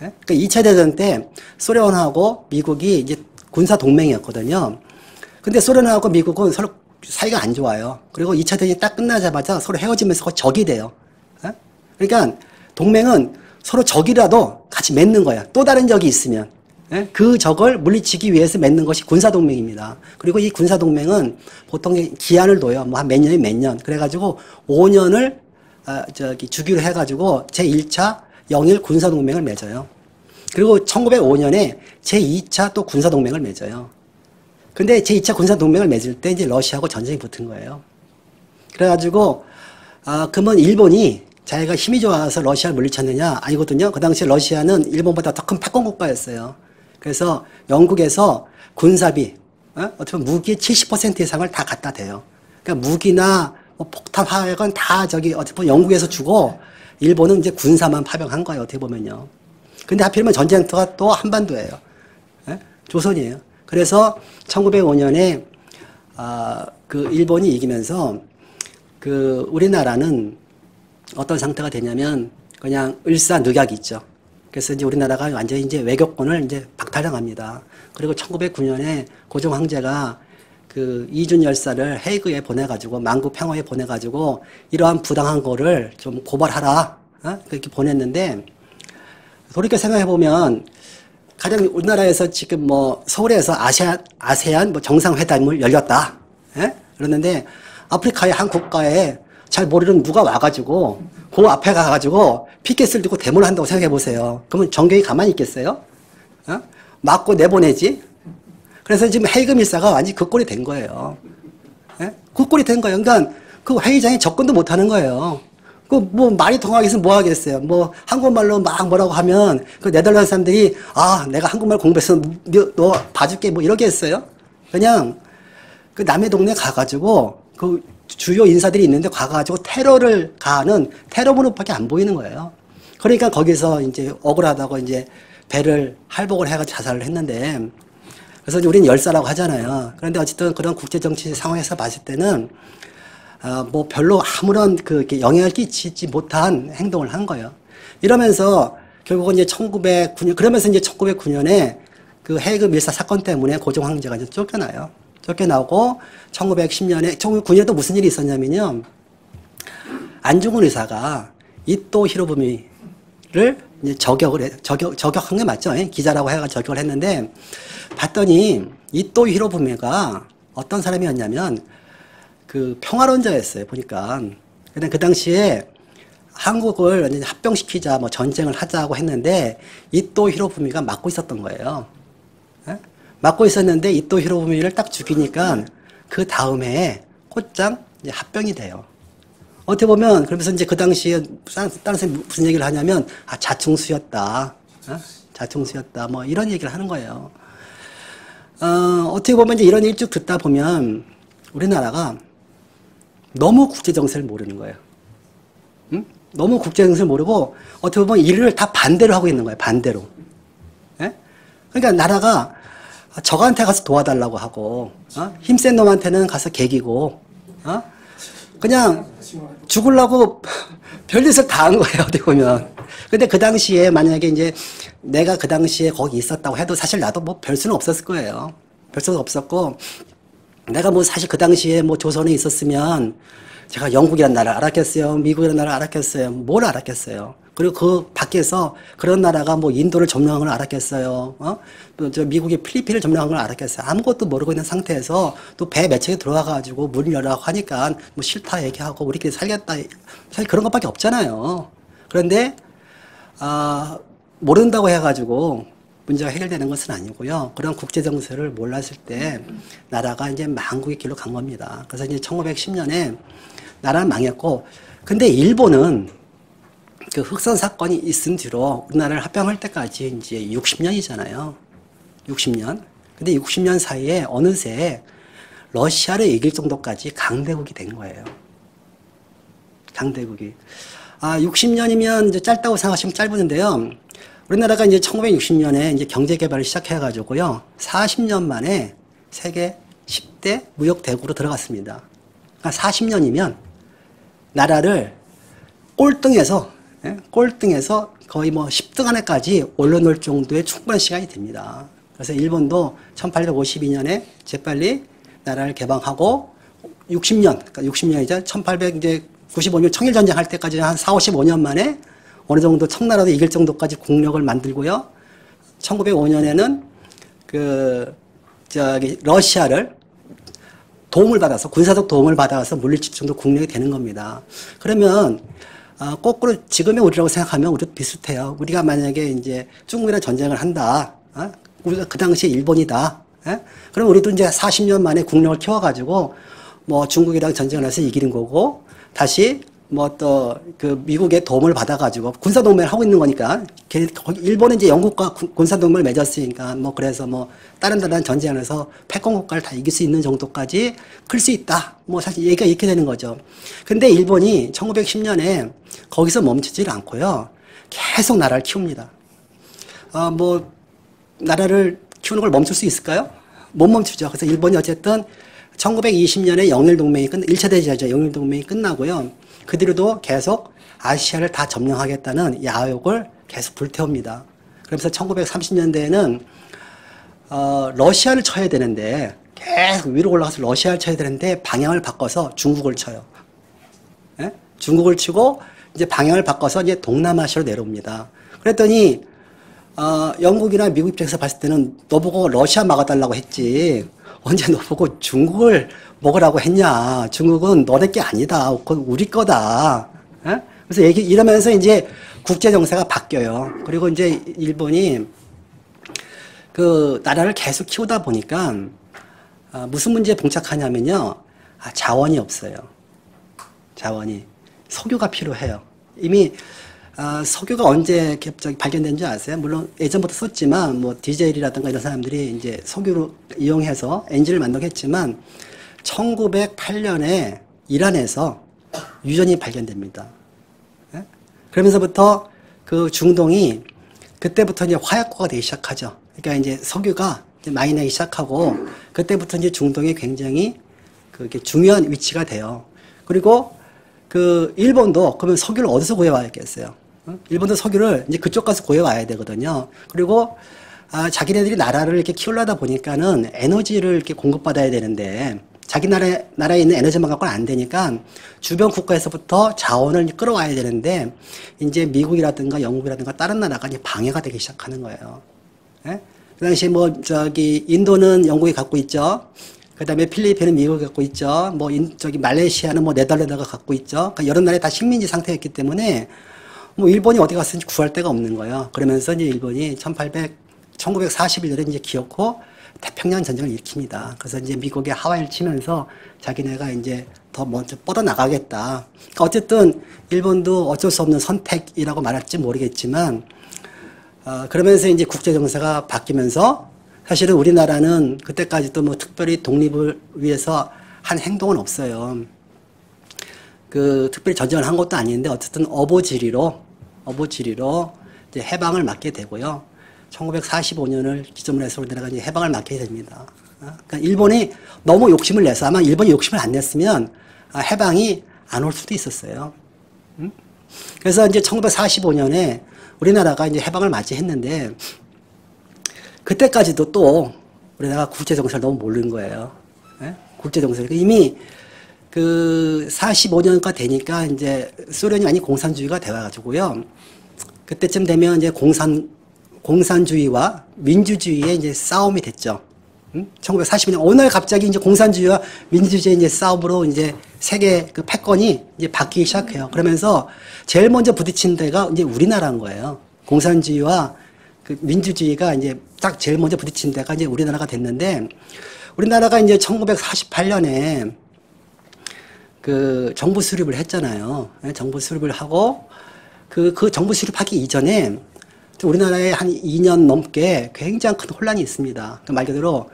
예? 그러니까 2차 대전 때 소련하고 미국이 이제 군사 동맹이었거든요. 근데 소련하고 미국은 서로 사이가 안 좋아요. 그리고 2차 대전이 딱 끝나자마자 서로 헤어지면서 적이 돼요. 예? 그러니까 동맹은 서로 적이라도 같이 맺는 거야. 또 다른 적이 있으면. 예? 그 적을 물리치기 위해서 맺는 것이 군사동맹입니다. 그리고 이 군사동맹은 보통 기한을 둬요. 뭐 한 몇 년이 몇 년. 그래가지고 5년을 주기로 해가지고 제1차 영일 군사동맹을 맺어요. 그리고 1905년에 제2차 또 군사동맹을 맺어요. 근데 제2차 군사동맹을 맺을 때 이제 러시아하고 전쟁이 붙은 거예요. 그래가지고, 그러면 일본이 자기가 힘이 좋아서 러시아를 물리쳤느냐? 아니거든요. 그 당시에 러시아는 일본보다 더 큰 패권국가였어요. 그래서 영국에서 군사비, 어떻게 보면 무기의 70% 이상을 다 갖다 대요. 그러니까 무기나 뭐 폭탄, 화약은 다 어떻게 보면 영국에서 주고 일본은 이제 군사만 파병한 거예요. 어떻게 보면요. 근데 하필이면 전쟁터가 또 한반도예요. 예? 조선이에요. 그래서 1905년에 그 일본이 이기면서 그 우리나라는 어떤 상태가 되냐면 그냥 을사늑약이 있죠. 그래서 이제 우리나라가 완전히 이제 외교권을 이제 박탈당합니다. 그리고 1909년에 고종 황제가 그 이준 열사를 헤이그에 보내가지고 만국 평화에 보내가지고 이러한 부당한 거를 좀 고발하라. 그렇게 보냈는데 돌이켜 생각해 보면 가장 우리나라에서 지금 뭐 서울에서 아세안 뭐 정상회담을 열렸다. 예? 그랬는데 아프리카의 한 국가에 잘 모르는 누가 와가지고 그 앞에 가가지고 피켓을 들고 데모를 한다고 생각해 보세요. 그러면 정경이 가만히 있겠어요? 맞고 내보내지? 그래서 지금 헤이그 밀사가 완전히 그 꼴이 된 거예요. 예? 그 꼴이 된 거예요. 그러니까 그 회의장에 접근도 못 하는 거예요. 그 뭐 말이 통하기 위해서 뭐 하겠어요. 뭐 한국말로 막 뭐라고 하면 그 네덜란드 사람들이 내가 한국말 공부해서 너 봐줄게 뭐 이러게 했어요. 그냥 그 남의 동네 가가지고 그 주요 인사들이 있는데 가가지고 테러를 가하는 테러 문호밖에 안 보이는 거예요. 그러니까 거기서 이제 억울하다고 이제 배를 할복을 해가지고 자살을 했는데 그래서 우리는 열사라고 하잖아요. 그런데 어쨌든 그런 국제정치 상황에서 봤을 때는 뭐 별로 아무런 이렇게 영향을 끼치지 못한 행동을 한 거예요. 이러면서 결국은 이제 1909년에 그 헤이그 밀사 사건 때문에 고종 황제가 이제 쫓겨나요. 쫓겨나고 1910년에 1909년에 또 무슨 일이 있었냐면요. 안중근 의사가 이토 히로부미를 이제 저격한 게 맞죠? 기자라고 해가 저격을 했는데 봤더니 이토 히로부미가 어떤 사람이었냐면 그 평화론자였어요. 보니까. 근데 그 당시에 한국을 완전히 합병시키자 뭐 전쟁을 하자고 했는데 이토 히로부미가 막고 있었던 거예요. 예? 막고 있었는데 이토 히로부미를 딱 죽이니까 그 다음에 곧장 이제 합병이 돼요. 어떻게 보면 그러면서 이제 그 당시에 다른 사람이 무슨 얘기를 하냐면 자충수였다. 자충수였다. 뭐 이런 얘기를 하는 거예요. 어떻게 보면 이제 이런 얘기 쭉 듣다 보면 우리나라가 너무 국제정세를 모르는 거예요. 응? 너무 국제정세를 모르고 어떻게 보면 일을 다 반대로 하고 있는 거예요. 반대로. 예? 그러니까 나라가 적한테 가서 도와달라고 하고 힘센 놈한테는 가서 개기고 그냥 죽으려고 별짓을 다 한 거예요. 어떻게 보면. 근데 그 당시에 만약에 이제 내가 그 당시에 거기 있었다고 해도 사실 나도 뭐 별 수는 없었을 거예요. 별 수는 없었고 내가 뭐 사실 그 당시에 뭐 조선에 있었으면 제가 영국이라는 나라를 알았겠어요? 미국이라는 나라를 알았겠어요? 뭘 알았겠어요? 그리고 그 밖에서 그런 나라가 뭐 인도를 점령한 걸 알았겠어요? 또 저 미국이 필리핀을 점령한 걸 알았겠어요? 아무것도 모르고 있는 상태에서 또 배 몇 척에 들어와가지고 문을 열라고 하니까 뭐 싫다 얘기하고 우리끼리 살겠다. 사실 그런 것밖에 없잖아요. 그런데, 모른다고 해가지고 문제가 해결되는 것은 아니고요. 그런 국제 정세를 몰랐을 때 나라가 이제 망국의 길로 간 겁니다. 그래서 이제 1910년에 나라는 망했고, 근데 일본은 그 흑선 사건이 있은 뒤로 우리나라를 합병할 때까지 이제 60년이잖아요. 60년. 근데 60년 사이에 어느새 러시아를 이길 정도까지 강대국이 된 거예요. 강대국이. 60년이면 이제 짧다고 생각하시면 짧은데요. 우리나라가 이제 1960년에 이제 경제 개발을 시작해가지고요. 40년 만에 세계 10대 무역 대국으로 들어갔습니다. 그러니까 40년이면 나라를 꼴등에서 거의 뭐 10등 안에까지 올려놓을 정도의 충분한 시간이 됩니다. 그래서 일본도 1852년에 재빨리 나라를 개방하고 60년, 그러니까 60년이죠. 1895년 청일전쟁 할 때까지 한 4, 55년 만에 어느 정도 청나라도 이길 정도까지 국력을 만들고요. 1905년에는 러시아를 도움을 받아서, 군사적 도움을 받아서 물리칠 정도 국력이 되는 겁니다. 그러면, 거꾸로 지금의 우리라고 생각하면 우리도 비슷해요. 우리가 만약에 이제 중국이랑 전쟁을 한다. 우리가 그 당시에 일본이다. 그럼 우리도 이제 40년 만에 국력을 키워가지고 뭐 중국이랑 전쟁을 해서 이기는 거고, 다시 뭐 또 그 미국의 도움을 받아가지고 군사 동맹을 하고 있는 거니까 일본은 이제 영국과 군사 동맹을 맺었으니까 뭐 그래서 뭐 다른 전쟁을 해서 패권 국가를 다 이길 수 있는 정도까지 클 수 있다. 뭐 사실 얘기가 이렇게 되는 거죠. 근데 일본이 1910년에 거기서 멈추질 않고요. 계속 나라를 키웁니다. 뭐 나라를 키우는 걸 멈출 수 있을까요? 못 멈추죠. 그래서 일본이 어쨌든 1920년에 영일동맹이 1차 대전이죠. 영일동맹이 끝나고요. 그 뒤로도 계속 아시아를 다 점령하겠다는 야욕을 계속 불태웁니다. 그러면서 1930년대에는 러시아를 쳐야 되는데 계속 위로 올라가서 러시아를 쳐야 되는데 방향을 바꿔서 중국을 쳐요. 예? 중국을 치고 이제 방향을 바꿔서 이제 동남아시아로 내려옵니다. 그랬더니 영국이나 미국 입장에서 봤을 때는 너보고 러시아 막아달라고 했지. 언제 너보고 중국을 먹으라고 했냐. 중국은 너네 게 아니다. 그건 우리 거다. 에? 그래서 이러면서 이제 국제 정세가 바뀌어요. 그리고 이제 일본이 그 나라를 계속 키우다 보니까 무슨 문제에 봉착하냐면요. 자원이 없어요. 자원이. 석유가 필요해요. 이미 석유가 언제 발견된 줄 아세요? 물론 예전부터 썼지만 뭐 디젤이라든가 이런 사람들이 이제 석유를 이용해서 엔진을 만들고 했지만 1908년에 이란에서 유전이 발견됩니다. 예? 그러면서부터 그 중동이 그때부터 이제 화약고가 되기 시작하죠. 그러니까 이제 석유가 이제 많이 나기 시작하고 그때부터 이제 중동이 굉장히 그게 중요한 위치가 돼요. 그리고 그 일본도 그러면 석유를 어디서 구해와야겠어요? 일본도 석유를 이제 그쪽 가서 구해와야 되거든요. 그리고 자기네들이 나라를 이렇게 키우려다 보니까는 에너지를 이렇게 공급받아야 되는데 자기 나라에 있는 에너지만 갖고는 안 되니까 주변 국가에서부터 자원을 끌어와야 되는데 이제 미국이라든가 영국이라든가 다른 나라가 이제 방해가 되기 시작하는 거예요. 예? 그 당시 뭐 인도는 영국이 갖고 있죠. 그 다음에 필리핀은 미국이 갖고 있죠. 뭐 말레이시아는 뭐 네덜란드가 갖고 있죠. 그러니까 여러 나라에 다 식민지 상태였기 때문에 뭐 일본이 어디 갔든지 구할 데가 없는 거예요. 그러면서 이제 일본이 1941년에 이제 기어코 태평양 전쟁을 일으킵니다. 그래서 이제 미국의 하와이를 치면서 자기네가 이제 더 먼저 뻗어나가겠다. 그러니까 어쨌든 일본도 어쩔 수 없는 선택이라고 말할지 모르겠지만, 그러면서 이제 국제 정세가 바뀌면서 사실은 우리나라는 그때까지도 뭐 특별히 독립을 위해서 한 행동은 없어요. 특별히 전쟁을 한 것도 아닌데 어쨌든 어부지리로 이제 해방을 맞게 되고요. 1945년을 기점으로 해서 우리나라가 이제 해방을 맞게 됩니다. 그러니까 일본이 너무 욕심을 내서 아마 일본이 욕심을 안 냈으면 해방이 안 올 수도 있었어요. 그래서 이제 1945년에 우리나라가 이제 해방을 맞이했는데 그때까지도 또 우리나라가 국제 정세를 너무 모르는 거예요. 국제정세를. 이미 그 45년가 되니까 이제 소련이 많이 공산주의가 돼가지고요. 그때쯤 되면 이제 공산주의와 민주주의의 이제 싸움이 됐죠. 1945년 어느 날 갑자기 이제 공산주의와 민주주의의 이제 싸움으로 이제 세계 그 패권이 이제 바뀌기 시작해요. 그러면서 제일 먼저 부딪힌 데가 이제 우리나라인 거예요. 공산주의와 그 민주주의가 이제 딱 제일 먼저 부딪힌 데가 이제 우리나라가 됐는데, 우리나라가 이제 1948년에 그 정부 수립을 했잖아요. 정부 수립을 하고 그 정부 수립하기 이전에 우리나라에 한 2년 넘게 굉장히 큰 혼란이 있습니다. 말 그대로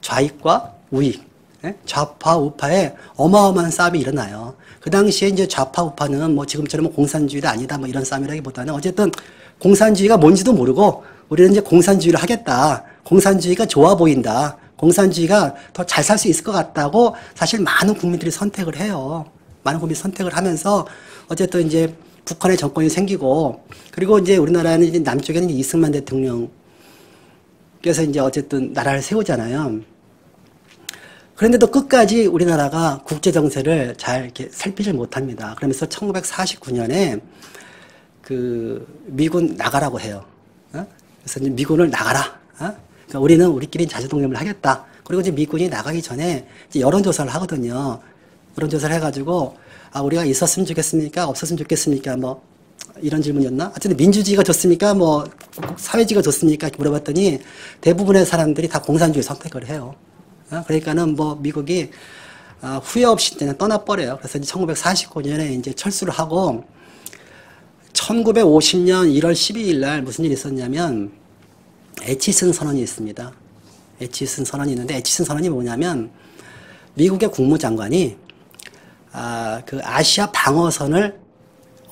좌익과 우익, 좌파 우파의 어마어마한 싸움이 일어나요. 그 당시에 이제 좌파 우파는 뭐 지금처럼 공산주의가 아니다 뭐 이런 싸움이라기보다는 어쨌든 공산주의가 뭔지도 모르고 우리는 이제 공산주의를 하겠다. 공산주의가 좋아 보인다. 공산주의가 더 잘 살 수 있을 것 같다고 사실 많은 국민들이 선택을 해요. 많은 국민이 선택을 하면서 어쨌든 이제 북한의 정권이 생기고, 그리고 이제 우리나라는 이제 남쪽에는 이승만 대통령께서 이제 어쨌든 나라를 세우잖아요. 그런데도 끝까지 우리나라가 국제 정세를 잘 이렇게 살피질 못합니다. 그러면서 1949년에 그 미군 나가라고 해요. 그래서 이제 미군을 나가라. 그러니까 우리는 우리끼리 자주독립을 하겠다. 그리고 이제 미군이 나가기 전에 이제 여론조사를 하거든요. 여론조사를 해가지고 우리가 있었으면 좋겠습니까? 없었으면 좋겠습니까? 뭐 이런 질문이었나? 하여튼 민주주의가 좋습니까? 뭐 사회주의가 좋습니까? 이렇게 물어봤더니 대부분의 사람들이 다 공산주의 선택을 해요. 그러니까는 뭐 미국이 후회 없이 그냥 떠나버려요. 그래서 이제 1949년에 이제 철수를 하고 1950년 1월 12일 날 무슨 일이 있었냐면 에치슨 선언이 있습니다. 에치슨 선언이 있는데 에치슨 선언이 뭐냐면 미국의 국무장관이 그 아시아 방어선을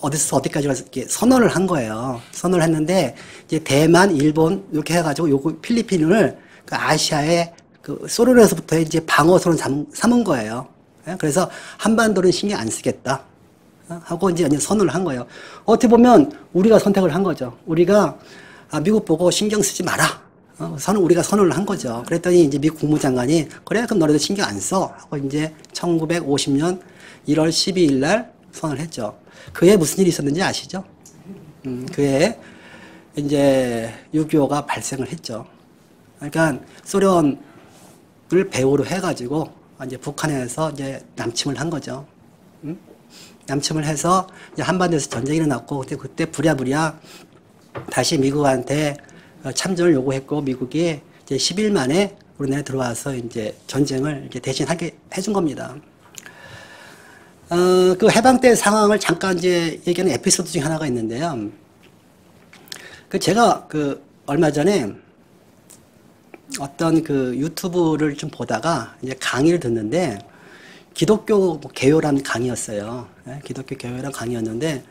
어디서 어디까지 이렇게 선언을 한 거예요. 선언을 했는데 이제 대만, 일본 이렇게 해가지고 요거 필리핀을 그 아시아의 그 소련에서부터 이제 방어선을 삼은 거예요. 그래서 한반도는 신경 안 쓰겠다 하고 이제 선언을 한 거예요. 어떻게 보면 우리가 선택을 한 거죠. 우리가 미국 보고 신경 쓰지 마라. 우리가 선언을 한 거죠. 그랬더니 이제 미국 국무장관이 그래 그럼 너네도 신경 안 써 하고 이제 1950년 1월 12일 날 선언을 했죠. 그해 무슨 일이 있었는지 아시죠? 그해 이제 6.25가 발생을 했죠. 그러니까 소련을 배후로 해가지고 이제 북한에서 이제 남침을 한 거죠. 남침을 해서 이제 한반도에서 전쟁이 일어났고 그때 부랴부랴 다시 미국한테 참전을 요구했고 미국이 이제 10일 만에 우리나라에 들어와서 이제 전쟁을 이렇게 대신하게 해준 겁니다. 그 해방 때 상황을 잠깐 이제 얘기하는 에피소드 중에 하나가 있는데요. 제가 얼마 전에 어떤 유튜브를 좀 보다가 이제 강의를 듣는데 기독교 개요란 강의였어요. 기독교 개요란 강의였는데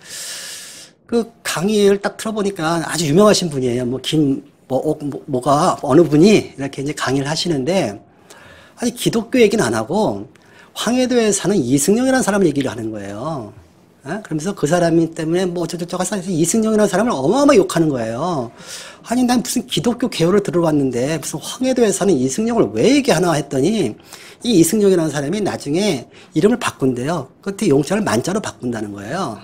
그 강의를 딱 들어보니까 아주 유명하신 분이에요. 뭐가 어느 분이 이렇게 이제 강의를 하시는데 아니 기독교 얘기는 안 하고 황해도에 사는 이승용이라는 사람을 얘기를 하는 거예요. 그러면서 그 사람이 때문에 뭐 어쩌고저쩌고 해서 이승용이라는 사람을 어마어마하게 욕하는 거예요. 아니 난 무슨 기독교 개요를 들어왔는데 무슨 황해도에 사는 이승용을 왜 얘기하나 했더니 이 이승용이라는 사람이 나중에 이름을 바꾼대요. 그때 용자를 만자로 바꾼다는 거예요.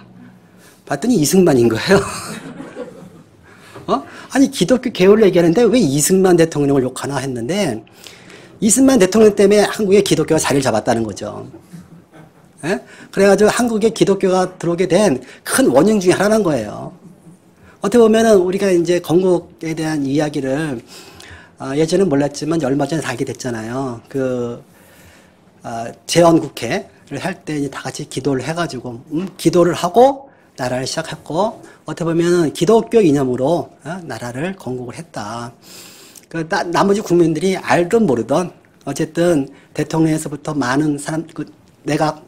봤더니 이승만인 거예요. 아니 기독교 개요를 얘기하는데 왜 이승만 대통령을 욕하나 했는데 이승만 대통령 때문에 한국의 기독교가 자리를 잡았다는 거죠. 그래가지고 한국에 기독교가 들어오게 된 큰 원인 중에 하나는 거예요. 어떻게 보면은 우리가 이제 건국에 대한 이야기를 예전엔 몰랐지만 얼마 전에 다 알게 됐잖아요. 재헌국회를 할 때 다 같이 기도를 해가지고 기도를 하고 나라를 시작했고 어떻게 보면은 기독교 이념으로 나라를 건국을 했다. 나머지 국민들이 알든 모르든 어쨌든 대통령에서부터 많은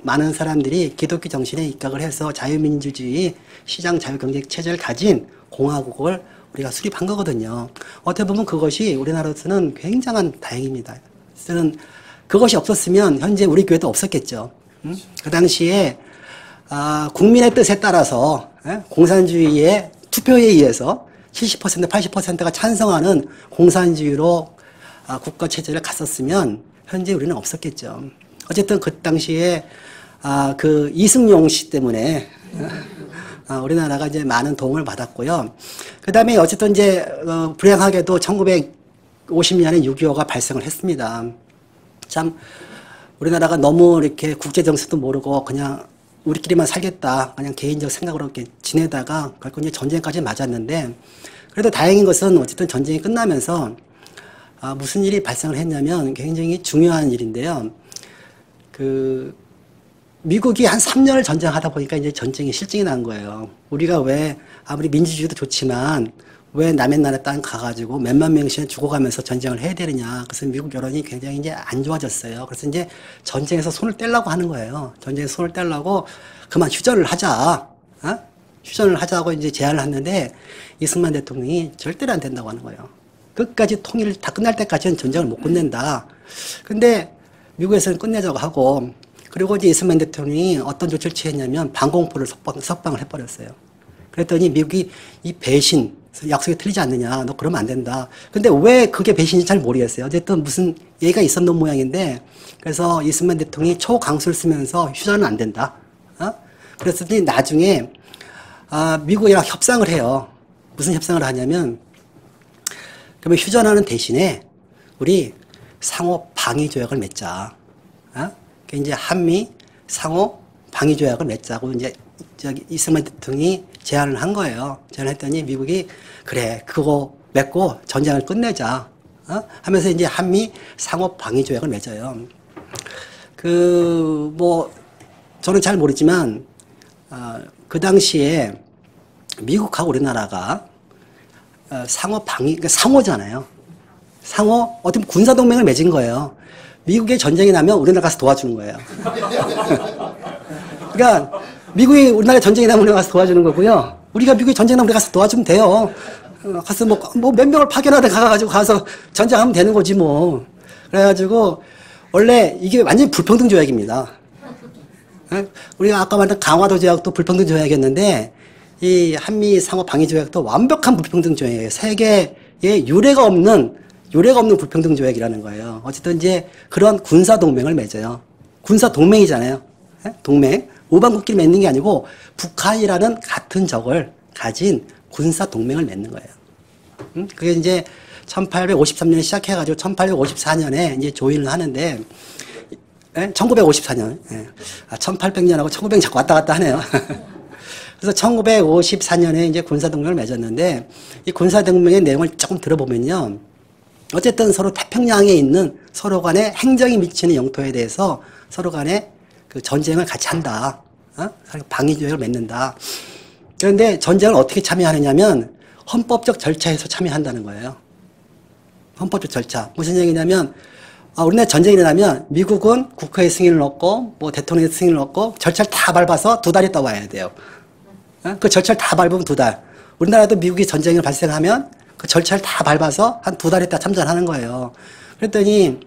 많은 사람들이 기독교 정신에 입각을 해서 자유민주주의 시장 자유경제 체제를 가진 공화국을 우리가 수립한 거거든요. 어떻게 보면 그것이 우리나라로서는 굉장한 다행입니다. 그것이 없었으면 현재 우리 교회도 없었겠죠. 그 당시에 국민의 뜻에 따라서 공산주의의 투표에 의해서 70% 80%가 찬성하는 공산주의로 국가 체제를 갔었으면 현재 우리는 없었겠죠. 어쨌든 그 당시에 그 이승용 씨 때문에 우리나라가 이제 많은 도움을 받았고요. 그 다음에 어쨌든 이제 불행하게도 1950년에 6.25가 발생을 했습니다. 참 우리나라가 너무 이렇게 국제 정세도 모르고 그냥 우리끼리만 살겠다, 그냥 개인적 생각으로 이렇게 지내다가 결국 이제 전쟁까지 맞았는데, 그래도 다행인 것은 어쨌든 전쟁이 끝나면서 무슨 일이 발생을 했냐면 굉장히 중요한 일인데요. 그 미국이 한 3년을 전쟁하다 보니까 이제 전쟁이 실증이 난 거예요. 우리가 왜 아무리 민주주의도 좋지만 왜 남의 나라 땅 가가지고 몇만 명씩 죽어가면서 전쟁을 해야 되느냐. 그래서 미국 여론이 굉장히 이제 안 좋아졌어요. 그래서 이제 전쟁에서 손을 떼려고 하는 거예요. 전쟁에서 손을 떼려고 그만 휴전을 하자. 휴전을 하자고 이제 제안을 했는데 이승만 대통령이 절대로 안 된다고 하는 거예요. 끝까지 통일 다 끝날 때까지는 전쟁을 못 끝낸다. 근데 미국에서는 끝내자고 하고, 그리고 이제 이승만 대통령이 어떤 조치를 취했냐면 방공포를 석방을 해버렸어요. 그랬더니 미국이 이 배신, 약속이 틀리지 않느냐, 너 그러면 안 된다. 근데 왜 그게 배신인지 잘 모르겠어요. 어쨌든 무슨 얘기가 있었던 모양인데, 그래서 이승만 대통령이 초강수를 쓰면서 휴전은 안 된다. 그랬더니 나중에 미국이랑 협상을 해요. 무슨 협상을 하냐면, 그러면 휴전하는 대신에 우리 상호 방위 조약을 맺자. 이제 한미 상호 방위 조약을 맺자고 이제 이승만 대통령이 제안을 한 거예요. 제안했더니 미국이 그래 그거 맺고 전쟁을 끝내자 하면서 이제 한미 상호 방위 조약을 맺어요. 그 뭐 저는 잘 모르지만 그 당시에 미국하고 우리나라가 상호 방위 그러니까 상호잖아요. 상호 어떤 군사 동맹을 맺은 거예요. 미국의 전쟁이 나면 우리나라 가서 도와주는 거예요. 그러니까 미국이 우리나라에 전쟁이 나면 우리가 가서 도와주는 거고요. 우리가 미국이 전쟁이 나면 우리가 가서 도와주면 돼요. 가서 뭐 몇 명을 파견하다 가가지고 가서 전쟁하면 되는 거지 뭐. 그래가지고 원래 이게 완전히 불평등 조약입니다. 우리가 아까 말한 강화도 조약도 불평등 조약이었는데 이 한미 상호 방위 조약도 완벽한 불평등 조약이에요. 세계에 유례가 없는 불평등 조약이라는 거예요. 어쨌든 이제 그런 군사 동맹을 맺어요. 군사 동맹이잖아요. 동맹. 오방국끼리 맺는 게 아니고 북한이라는 같은 적을 가진 군사 동맹을 맺는 거예요. 그게 이제 1853년에 시작해가지고 1854년에 이제 조인을 하는데, 1954년. 1800년하고 1900년 자꾸 왔다 갔다 하네요. 그래서 1954년에 이제 군사 동맹을 맺었는데, 이 군사 동맹의 내용을 조금 들어보면요. 어쨌든 서로 태평양에 있는 서로 간의 행정이 미치는 영토에 대해서 서로 간에 그 전쟁을 같이 한다. 방위조약을 맺는다. 그런데 전쟁을 어떻게 참여하느냐면 헌법적 절차에서 참여한다는 거예요. 헌법적 절차. 무슨 얘기냐면 우리나라 전쟁이 일어나면 미국은 국회의 승인을 얻고 뭐 대통령의 승인을 얻고 절차를 다 밟아서 2달 있다 와야 돼요. 그 절차를 다 밟으면 2달. 우리나라도 미국이 전쟁이 발생하면 그 절차를 다 밟아서 한 2달 있다 참전하는 거예요. 그랬더니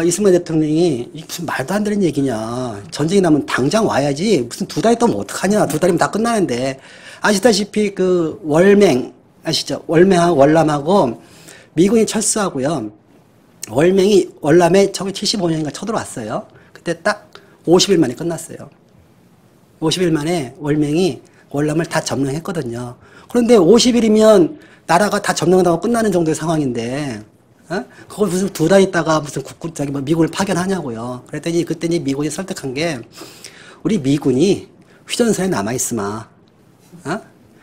이승만 대통령이 무슨 말도 안 되는 얘기냐. 전쟁이 나면 당장 와야지. 무슨 2달 있다 오면 어떡하냐. 2달이면 다 끝나는데. 아시다시피 그 월맹 아시죠? 월맹하고 월남하고 미군이 철수하고요. 월맹이 월남에 1975년인가 쳐들어왔어요. 그때 딱 50일 만에 끝났어요. 50일 만에 월맹이 월남을 다 점령했거든요. 그런데 50일이면 나라가 다 점령하고 끝나는 정도의 상황인데, 그걸 무슨 2달 있다가 무슨 미군을 파견하냐고요. 그랬더니 그때니 미군이 설득한 게 우리 미군이 휴전선에 남아있으마.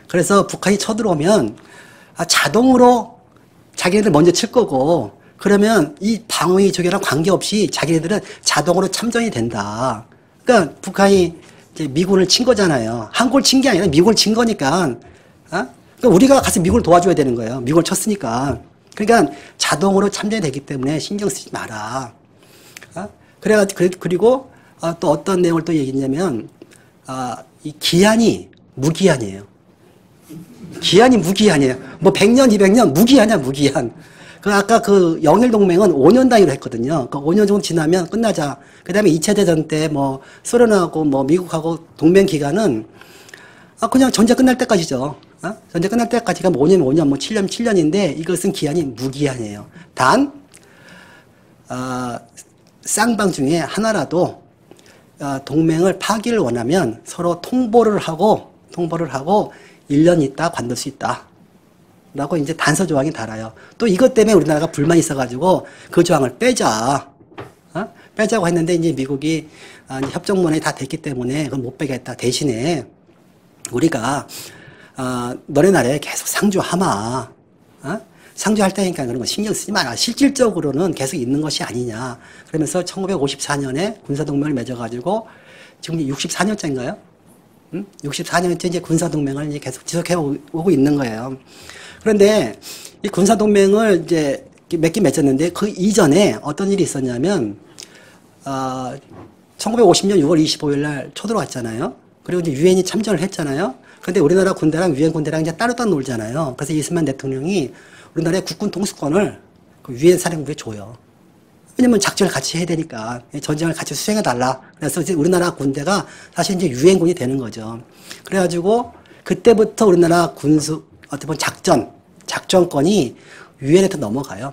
그래서 북한이 쳐들어오면 자동으로 자기네들 먼저 칠 거고, 그러면 이 방위 조약이랑 관계없이 자기네들은 자동으로 참전이 된다. 그러니까 북한이 이제 미군을 친 거잖아요. 한국을 친 게 아니라 미군을 친 거니까. 그러니까 우리가 가서 미군을 도와줘야 되는 거예요. 미군을 쳤으니까. 그러니까 자동으로 참전이 되기 때문에 신경 쓰지 마라. 그리고 또 어떤 내용을 또 얘기했냐면 이 기한이 무기한이에요. 기한이 무기한이에요. 뭐 100년, 200년 무기한이야, 무기한. 그 아까 그 영일 동맹은 5년 단위로 했거든요. 그 5년 정도 지나면 끝나자. 그다음에 2차 대전 때 뭐 소련하고 뭐 미국하고 동맹 기간은 그냥 전쟁 끝날 때까지죠. 전쟁 끝날 때까지가 뭐 5년, 5년, 뭐 7년, 7년인데 이것은 기한이 무기한이에요. 단 쌍방 중에 하나라도 동맹을 파기를 원하면 서로 통보를 하고 1년 있다 관둘 수 있다. 라고 이제 단서 조항이 달아요. 또 이것 때문에 우리나라가 불만이 있어가지고 그 조항을 빼자. 빼자고 했는데 이제 미국이 협정문에 다 됐기 때문에 그걸 못 빼겠다. 대신에 우리가 너네 나라에 계속 상주하마. 상주할 테니까 그런 거 신경 쓰지 마라. 실질적으로는 계속 있는 것이 아니냐. 그러면서 1954년에 군사동맹을 맺어가지고 지금 64년째인가요? 64년째 이제 군사동맹을 이제 계속 지속해 오고 있는 거예요. 그런데 이 군사동맹을 이제 맺긴 맺었는데 그 이전에 어떤 일이 있었냐면, 1950년 6월 25일 날 쳐들어왔잖아요. 그리고 이제 유엔이 참전을 했잖아요. 그런데 우리나라 군대랑 유엔 군대랑 이제 따로 놀잖아요. 그래서 이승만 대통령이 우리나라의 국군 통수권을 그 유엔 사령부에 줘요. 왜냐면 작전을 같이 해야 되니까 전쟁을 같이 수행해달라. 그래서 이제 우리나라 군대가 사실 이제 유엔군이 되는 거죠. 그래가지고 그때부터 우리나라 군수 어떻게 보면 작전권이 유엔한테 넘어가요.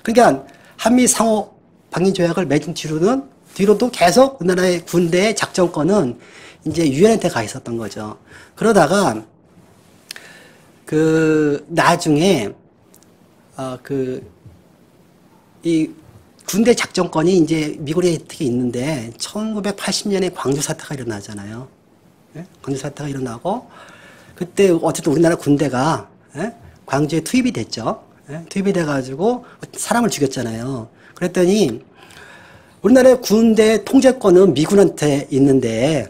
그러니까 한미 상호 방위 조약을 맺은 뒤로도 계속 우리나라의 군대의 작전권은 이제 유엔한테 가 있었던 거죠. 그러다가 나중에 이 군대 작전권이 이제 미군에 특히 있는데 1980년에 광주 사태가 일어나잖아요. 예? 광주 사태가 일어나고 그때 어쨌든 우리나라 군대가 광주에 투입이 됐죠. 투입이 돼가지고 사람을 죽였잖아요. 그랬더니 우리나라의 군대 통제권은 미군한테 있는데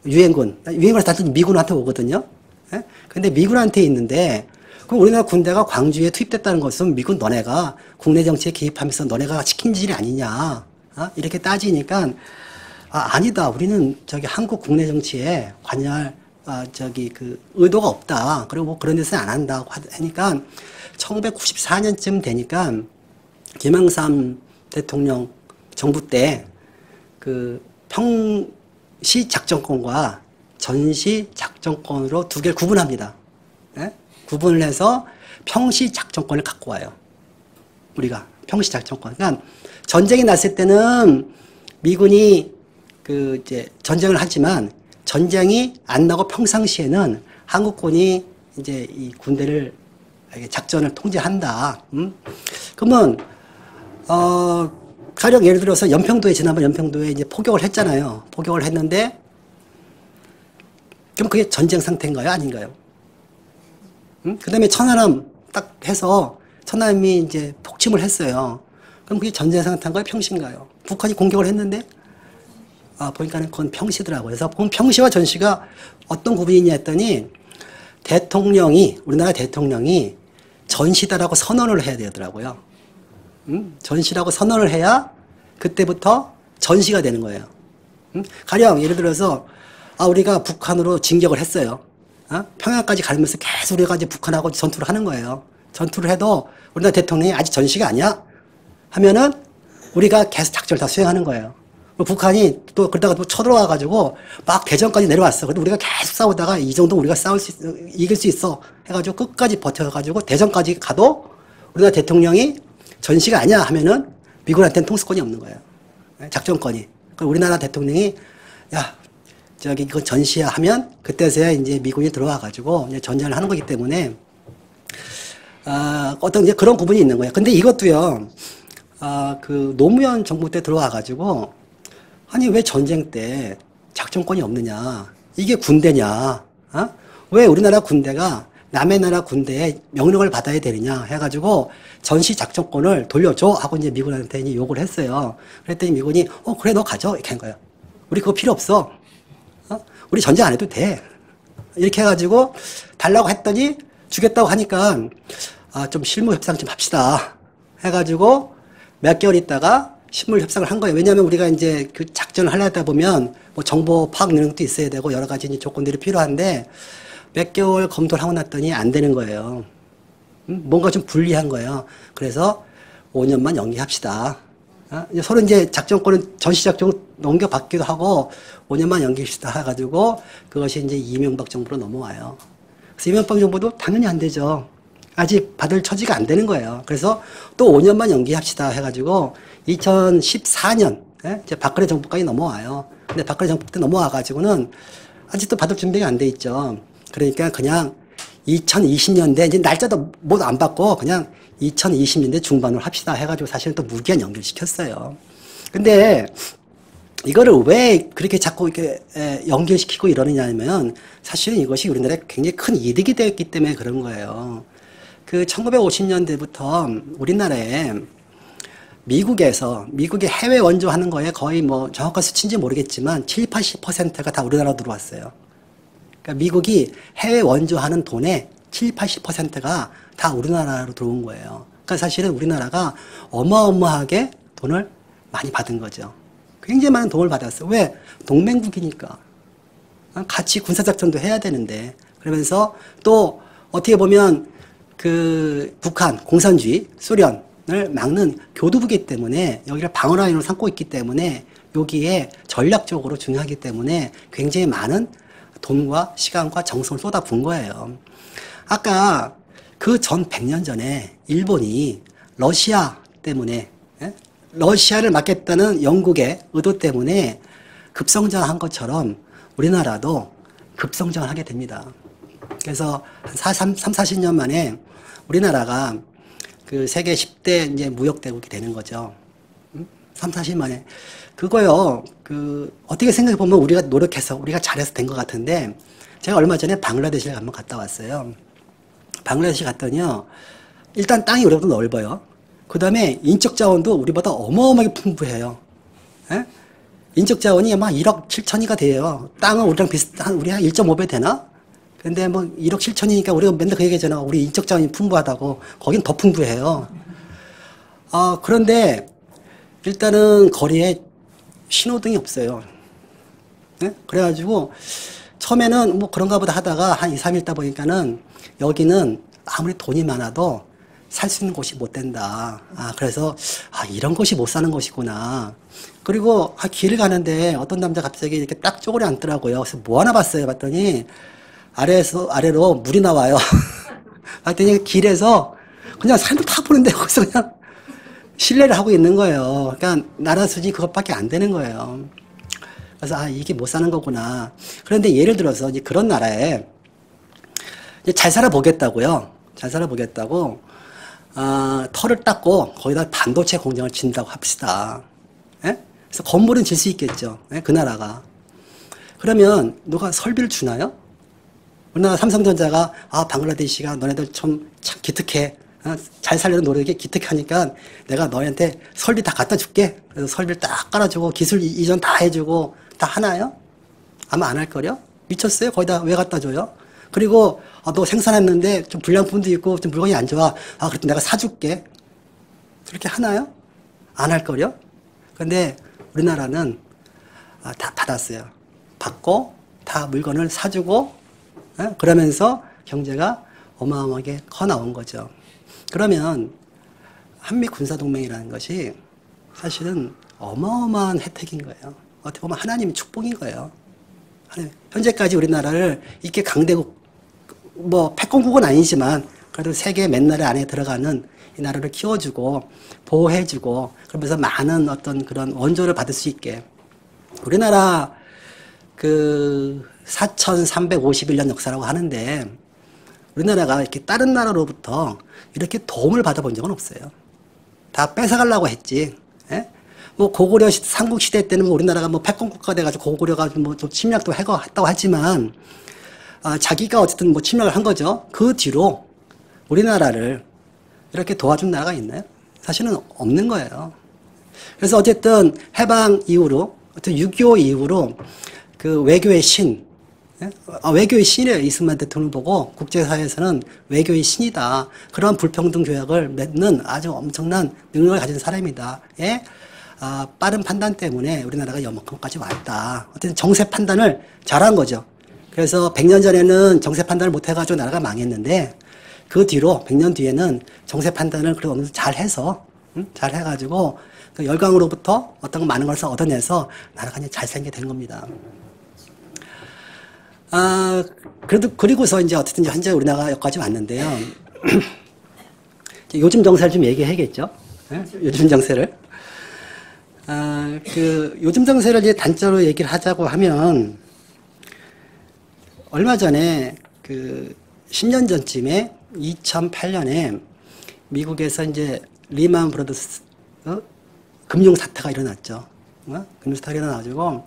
유엔군에서 다시 미군한테 오거든요. 근데 미군한테 있는데 그럼 우리나라 군대가 광주에 투입됐다는 것은 미군 너네가 국내 정치에 개입하면서 너네가 시킨 짓이 아니냐. 이렇게 따지니까 아니다. 우리는 한국 국내 정치에 관여할 의도가 없다. 그리고 뭐 그런 데서 안 한다고 하니까 1994년쯤 되니까 김영삼 대통령 정부 때 평시 작전권과 전시 작전권으로 두 개를 구분합니다. 구분을 해서 평시 작전권을 갖고 와요. 우리가 평시 작전권. 그러니까 전쟁이 났을 때는 미군이 이제 전쟁을 하지만 전쟁이 안 나고 평상시에는 한국군이 이제 이 군대를 작전을 통제한다. 그러면 가령 예를 들어서 지난번 연평도에 이제 포격을 했잖아요. 포격을 했는데 그럼 그게 전쟁 상태인가요? 아닌가요? 그 다음에 천안함 딱 해서 천안함이 이제 폭침을 했어요. 그럼 그게 전쟁 상태인가요? 평시인가요? 북한이 공격을 했는데 보니까는 그건 평시더라고요. 그래서 그럼 평시와 전시가 어떤 구분이냐 했더니 우리나라 대통령이 전시다라고 선언을 해야 되더라고요. 전시라고 선언을 해야 그때부터 전시가 되는 거예요. 가령 예를 들어서 우리가 북한으로 진격을 했어요. 평양까지 가면서 계속 우리가 이제 북한하고 전투를 하는 거예요. 전투를 해도 우리나라 대통령이 아직 전시가 아니야? 하면은 우리가 계속 작전을 다 수행하는 거예요. 북한이 또 그러다가 또 쳐들어와가지고 막 대전까지 내려왔어. 근데 우리가 계속 싸우다가 이 정도 우리가 이길 수 있어. 해가지고 끝까지 버텨가지고 대전까지 가도 우리나라 대통령이 전시가 아니야 하면은 미군한테는 통수권이 없는 거예요. 작전권이. 우리나라 대통령이 이거 전시야 하면 그때서야 이제 미군이 들어와가지고 이제 전쟁을 하는 거기 때문에 어떤 이제 그런 구분이 있는 거예요. 근데 이것도요, 노무현 정부 때 들어와가지고 아니 왜 전쟁 때 작전권이 없느냐? 이게 군대냐? 왜 우리나라 군대가 남의 나라 군대에 명령을 받아야 되느냐 해가지고 전시 작전권을 돌려줘 하고 이제 미군한테 이제 요구를 했어요. 그랬더니 미군이 그래 너 가져 이렇게 한 거예요. 우리 그거 필요 없어. 우리 전쟁 안 해도 돼. 이렇게 해가지고 달라고 했더니 주겠다고 하니까 좀 실무 협상 좀 합시다. 해가지고 몇 개월 있다가 실무 협상을 한 거예요. 왜냐하면 우리가 이제 그 작전을 하려다 보면 뭐 정보 파악 능력도 있어야 되고 여러 가지 이제 조건들이 필요한데 몇 개월 검토를 하고 났더니 안 되는 거예요. 뭔가 좀 불리한 거예요. 그래서 5년만 연기합시다. 서로 이제 작전권은 전시작전을 넘겨받기도 하고 5년만 연기합시다 해가지고 그것이 이제 이명박 정부로 넘어와요. 그래서 이명박 정부도 당연히 안 되죠. 아직 받을 처지가 안 되는 거예요. 그래서 또 5년만 연기합시다 해가지고 2014년 이제 박근혜 정부까지 넘어와요. 근데 박근혜 정부 때 넘어와가지고는 아직도 받을 준비가 안 돼 있죠. 그러니까 그냥 2020년대 이제 날짜도 못 안 받고 그냥 2020년대 중반으로 합시다 해가지고 사실은 또 무기한 연결시켰어요. 근데 이거를 왜 그렇게 자꾸 이렇게 연결시키고 이러느냐면 사실은 이것이 우리나라에 굉장히 큰 이득이 되었기 때문에 그런 거예요. 그 1950년대부터 우리나라에 미국의 해외 원조하는 거에 거의 뭐 정확한 수치인지 모르겠지만 7, 80%가 다 우리나라로 들어왔어요. 그러니까 미국이 해외 원조하는 돈의 7, 80%가 다 우리나라로 들어온 거예요. 그러니까 사실은 우리나라가 어마어마하게 돈을 많이 받은 거죠. 굉장히 많은 돈을 받았어요. 왜? 동맹국이니까. 같이 군사작전도 해야 되는데. 그러면서 또 어떻게 보면 그 북한, 공산주의, 소련을 막는 교두부기 때문에 여기를 방어라인으로 삼고 있기 때문에 여기에 전략적으로 중요하기 때문에 굉장히 많은 돈과 시간과 정성을 쏟아부은 거예요. 아까 그 전 100년 전에 일본이 러시아 때문에 러시아를 막겠다는 영국의 의도 때문에 급성장한 것처럼 우리나라도 급성장을 하게 됩니다. 그래서 한 3, 40년 만에 우리나라가 그 세계 10대 이제 무역대국이 되는 거죠. 3, 40년 만에. 그거요, 어떻게 생각해 보면 우리가 노력해서, 우리가 잘해서 된 것 같은데, 제가 얼마 전에 방글라데시를 한번 갔다 왔어요. 방글라데시 갔더니요, 일단 땅이 우리보다 넓어요. 그 다음에 인적 자원도 우리보다 어마어마하게 풍부해요. 예? 인적 자원이 막 1억 7천이가 돼요. 땅은 우리랑 비슷한, 우리 한 1.5배 되나? 근데 뭐 1억 7천이니까 우리가 맨날 그 얘기하잖아. 우리 인적 자원이 풍부하다고. 거긴 더 풍부해요. 그런데 일단은 거리에 신호등이 없어요. 예? 그래가지고 처음에는 뭐 그런가 보다 하다가 한 2, 3일 있다 보니까는 여기는 아무리 돈이 많아도 살 수 있는 곳이 못 된다. 그래서, 이런 곳이 못 사는 곳이구나. 그리고, 길을 가는데 어떤 남자 갑자기 이렇게 딱 쪼그려 앉더라고요. 그래서 뭐 하나 봤어요. 봤더니, 아래로 물이 나와요. 봤더니 길에서 그냥 사람들 다 보는데 거기서 그냥 실례를 하고 있는 거예요. 그러니까 나라 수준이 그것밖에 안 되는 거예요. 그래서, 이게 못 사는 거구나. 그런데 예를 들어서 이제 그런 나라에 이제 잘 살아보겠다고요. 잘 살아보겠다고. 털을 닦고 거기다 반도체 공장을 짓는다고 합시다. 예? 그래서 건물은 질 수 있겠죠. 예? 그 나라가. 그러면 누가 설비를 주나요? 우리나라 삼성전자가 방글라데시가 너네들 참 기특해. 잘 살려는 노력에 기특하니까 내가 너희한테 설비 다 갖다 줄게. 그래서 설비를 딱 깔아주고 기술 이전 다 해주고 다 하나요? 아마 안 할걸요? 미쳤어요? 거기다 왜 갖다 줘요? 그리고 너 생산했는데 좀 불량품도 있고 좀 물건이 안 좋아. 그래도 내가 사줄게. 그렇게 하나요? 안 할걸요? 근데 우리나라는 다 받았어요. 받고 다 물건을 사주고 그러면서 경제가 어마어마하게 커 나온 거죠. 그러면 한미 군사동맹이라는 것이 사실은 어마어마한 혜택인 거예요. 어떻게 보면 하나님의 축복인 거예요. 현재까지 우리나라를 이렇게 강대국 뭐 패권국은 아니지만 그래도 세계 맨날에 안에 들어가는 이 나라를 키워주고 보호해주고 그러면서 많은 어떤 그런 원조를 받을 수 있게 우리나라 그 4351년 역사라고 하는데 우리나라가 이렇게 다른 나라로부터 이렇게 도움을 받아본 적은 없어요. 다 뺏어가려고 했지. 예? 뭐 고구려 삼국시대 때는 뭐 우리나라가 뭐 패권국가 돼가지고 고구려가 뭐 좀 침략도 했다고 하지만 자기가 어쨌든 뭐 침략을 한 거죠. 그 뒤로 우리나라를 이렇게 도와준 나라가 있나요? 사실은 없는 거예요. 그래서 어쨌든 해방 이후로, 6.25 이후로 그 외교의 신, 외교의 신이래요. 이승만 대통령 보고 국제사회에서는 외교의 신이다. 그런 불평등 조약을 맺는 아주 엄청난 능력을 가진 사람이다. 예? 빠른 판단 때문에 우리나라가 이만큼까지 왔다. 어쨌든 정세 판단을 잘한 거죠. 그래서 100년 전에는 정세 판단을 못 해가지고 나라가 망했는데 그 뒤로 100년 뒤에는 정세 판단을 그래도 어느 정도 잘 해서 잘 해가지고 그 열강으로부터 어떤 많은 것을 얻어내서 나라가 이제 잘 살게 된 겁니다. 그래도 그리고서 이제 어쨌든 현재 우리나라가 여기까지 왔는데요. 요즘 정세를 좀 얘기해야겠죠. 예? 요즘 정세를. 요즘 정세를 이제 단적으로 얘기를 하자고 하면, 얼마 전에 10년 전쯤에 2008년에 미국에서 이제 리만 브라더스 금융 사태가 일어났죠. 금융 사태가 일어나가지고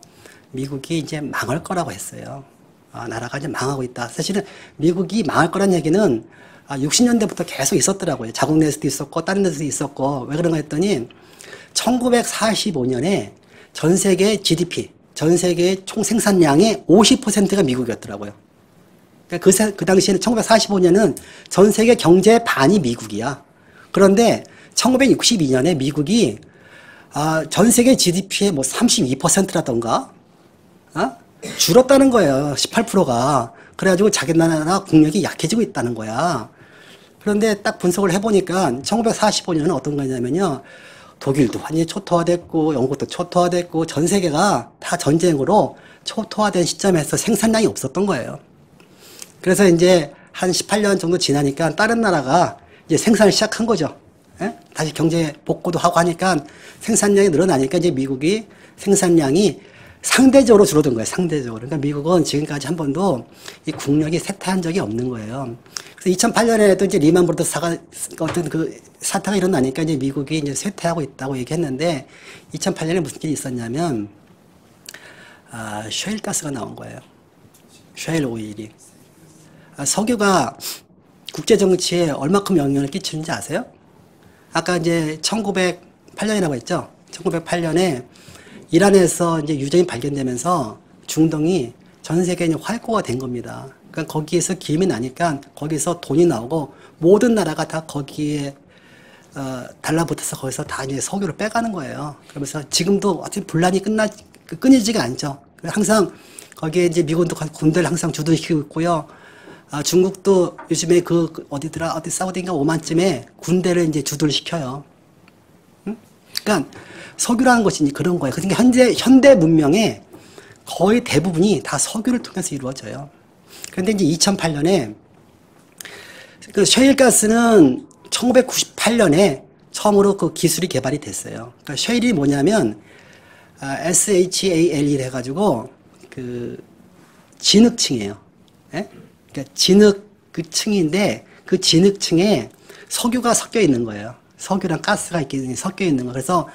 미국이 이제 망할 거라고 했어요. 나라가 이제 망하고 있다. 사실은 미국이 망할 거란 얘기는 60년대부터 계속 있었더라고요. 자국 내에서도 있었고 다른 데서도 있었고. 왜 그런가 했더니 1945년에 전 세계 GDP, 전 세계 총 생산량의 50%가 미국이었더라고요. 그러니까 그 당시에는 1945년은 전 세계 경제의 반이 미국이야. 그런데 1962년에 미국이 전 세계 GDP의 뭐 32%라던가 줄었다는 거예요. 18%가. 그래가지고 자기 나라 국력이 약해지고 있다는 거야. 그런데 딱 분석을 해보니까 1945년은 어떤 거냐면요. 독일도 완전히 초토화됐고 영국도 초토화됐고 전 세계가 다 전쟁으로 초토화된 시점에서 생산량이 없었던 거예요. 그래서 이제 한 18년 정도 지나니까 다른 나라가 이제 생산을 시작한 거죠. 예? 다시 경제 복구도 하고 하니까 생산량이 늘어나니까 이제 미국이 생산량이 상대적으로 줄어든 거예요. 상대적으로. 그러니까 미국은 지금까지 한 번도 이 국력이 쇠퇴한 적이 없는 거예요. 그래서 2008년에도 이제 리만 브라더스 어떤 사태가 일어나니까 이제 미국이 이제 쇠퇴하고 있다고 얘기했는데 2008년에 무슨 일이 있었냐면 셰일 가스가 나온 거예요. 셰일 오일이. 석유가 국제 정치에 얼마큼 영향을 끼치는지 아세요? 아까 이제 1908년이라고 했죠. 1908년에 이란에서 이제 유전이 발견되면서 중동이 전 세계에 활고가 된 겁니다. 그러니까 거기에서 기름이 나니까 거기서 돈이 나오고 모든 나라가 다 거기에 달라붙어서 거기서 다 이제 석유를 빼가는 거예요. 그러면서 지금도 어차피 분란이 끊이지가 않죠. 항상 거기에 이제 미군도 군대를 항상 주둔시키고 있고요. 중국도 요즘에 어디 사우디인가 오만쯤에 군대를 이제 주둔을 시켜요. 응? 그러니까 석유라는 것이 이제 그런 거예요. 그러니까 현대 문명의 거의 대부분이 다 석유를 통해서 이루어져요. 그런데 이제 2008년에 셰일가스는 1998년에 처음으로 그 기술이 개발이 됐어요. 그러니까 셰일이 뭐냐면 SHAL이라 해가지고 진흙층이에요. 예? 그러니까 진흙 층인데 그 진흙층에 석유가 섞여 있는 거예요. 석유랑 가스가 섞여 있는 거. 그래서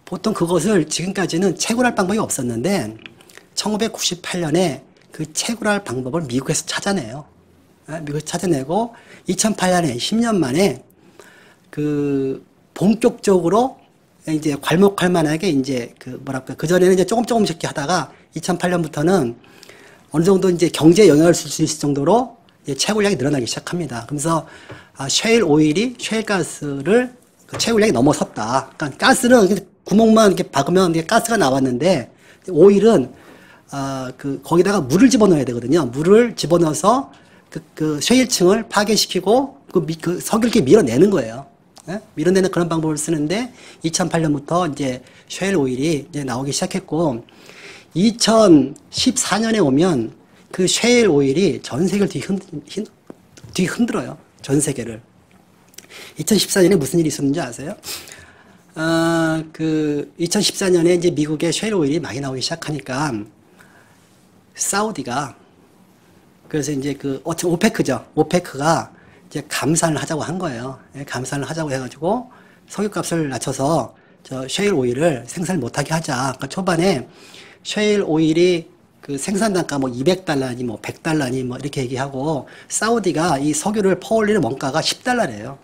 보통 그것을 지금까지는 채굴할 방법이 없었는데 1998년에 그 채굴할 방법을 미국에서 찾아내요. 미국에서 찾아내고 2008년에 10년 만에 본격적으로 이제 괄목할 만하게 이제 그전에는 이제 조금씩 하다가 2008년부터는 어느 정도 이제 경제에 영향을 줄 수 있을 정도로 채굴량이 늘어나기 시작합니다. 그래서 셰일 오일이 셰일 가스를 채굴량이 넘어섰다. 그러니까 가스는 구멍만 이렇게 박으면 가스가 나왔는데 오일은 거기다가 물을 집어넣어야 되거든요. 물을 집어넣어서 셰일층을 파괴시키고 그 석유를 이렇게 밀어내는 거예요. 예? 밀어내는 그런 방법을 쓰는데 2008년부터 이제 셰일 오일이 이제 나오기 시작했고 2014년에 오면 그 셰일 오일이 전 세계를 뒤흔들어요. 전 세계를. 2014년에 무슨 일이 있었는지 아세요? 2014년에 이제 미국의 셰일 오일이 많이 나오기 시작하니까 사우디가 그래서 이제 오페크죠. 오페크가 이제 감산을 하자고 한 거예요. 감산을 하자고 해가지고 석유값을 낮춰서 셰일 오일을 생산을 못하게 하자. 그러니까 초반에 셰일 오일이 생산 단가 뭐 200달러니 뭐 100달러니 뭐 이렇게 얘기하고 사우디가 이 석유를 퍼올리는 원가가 10달러래요.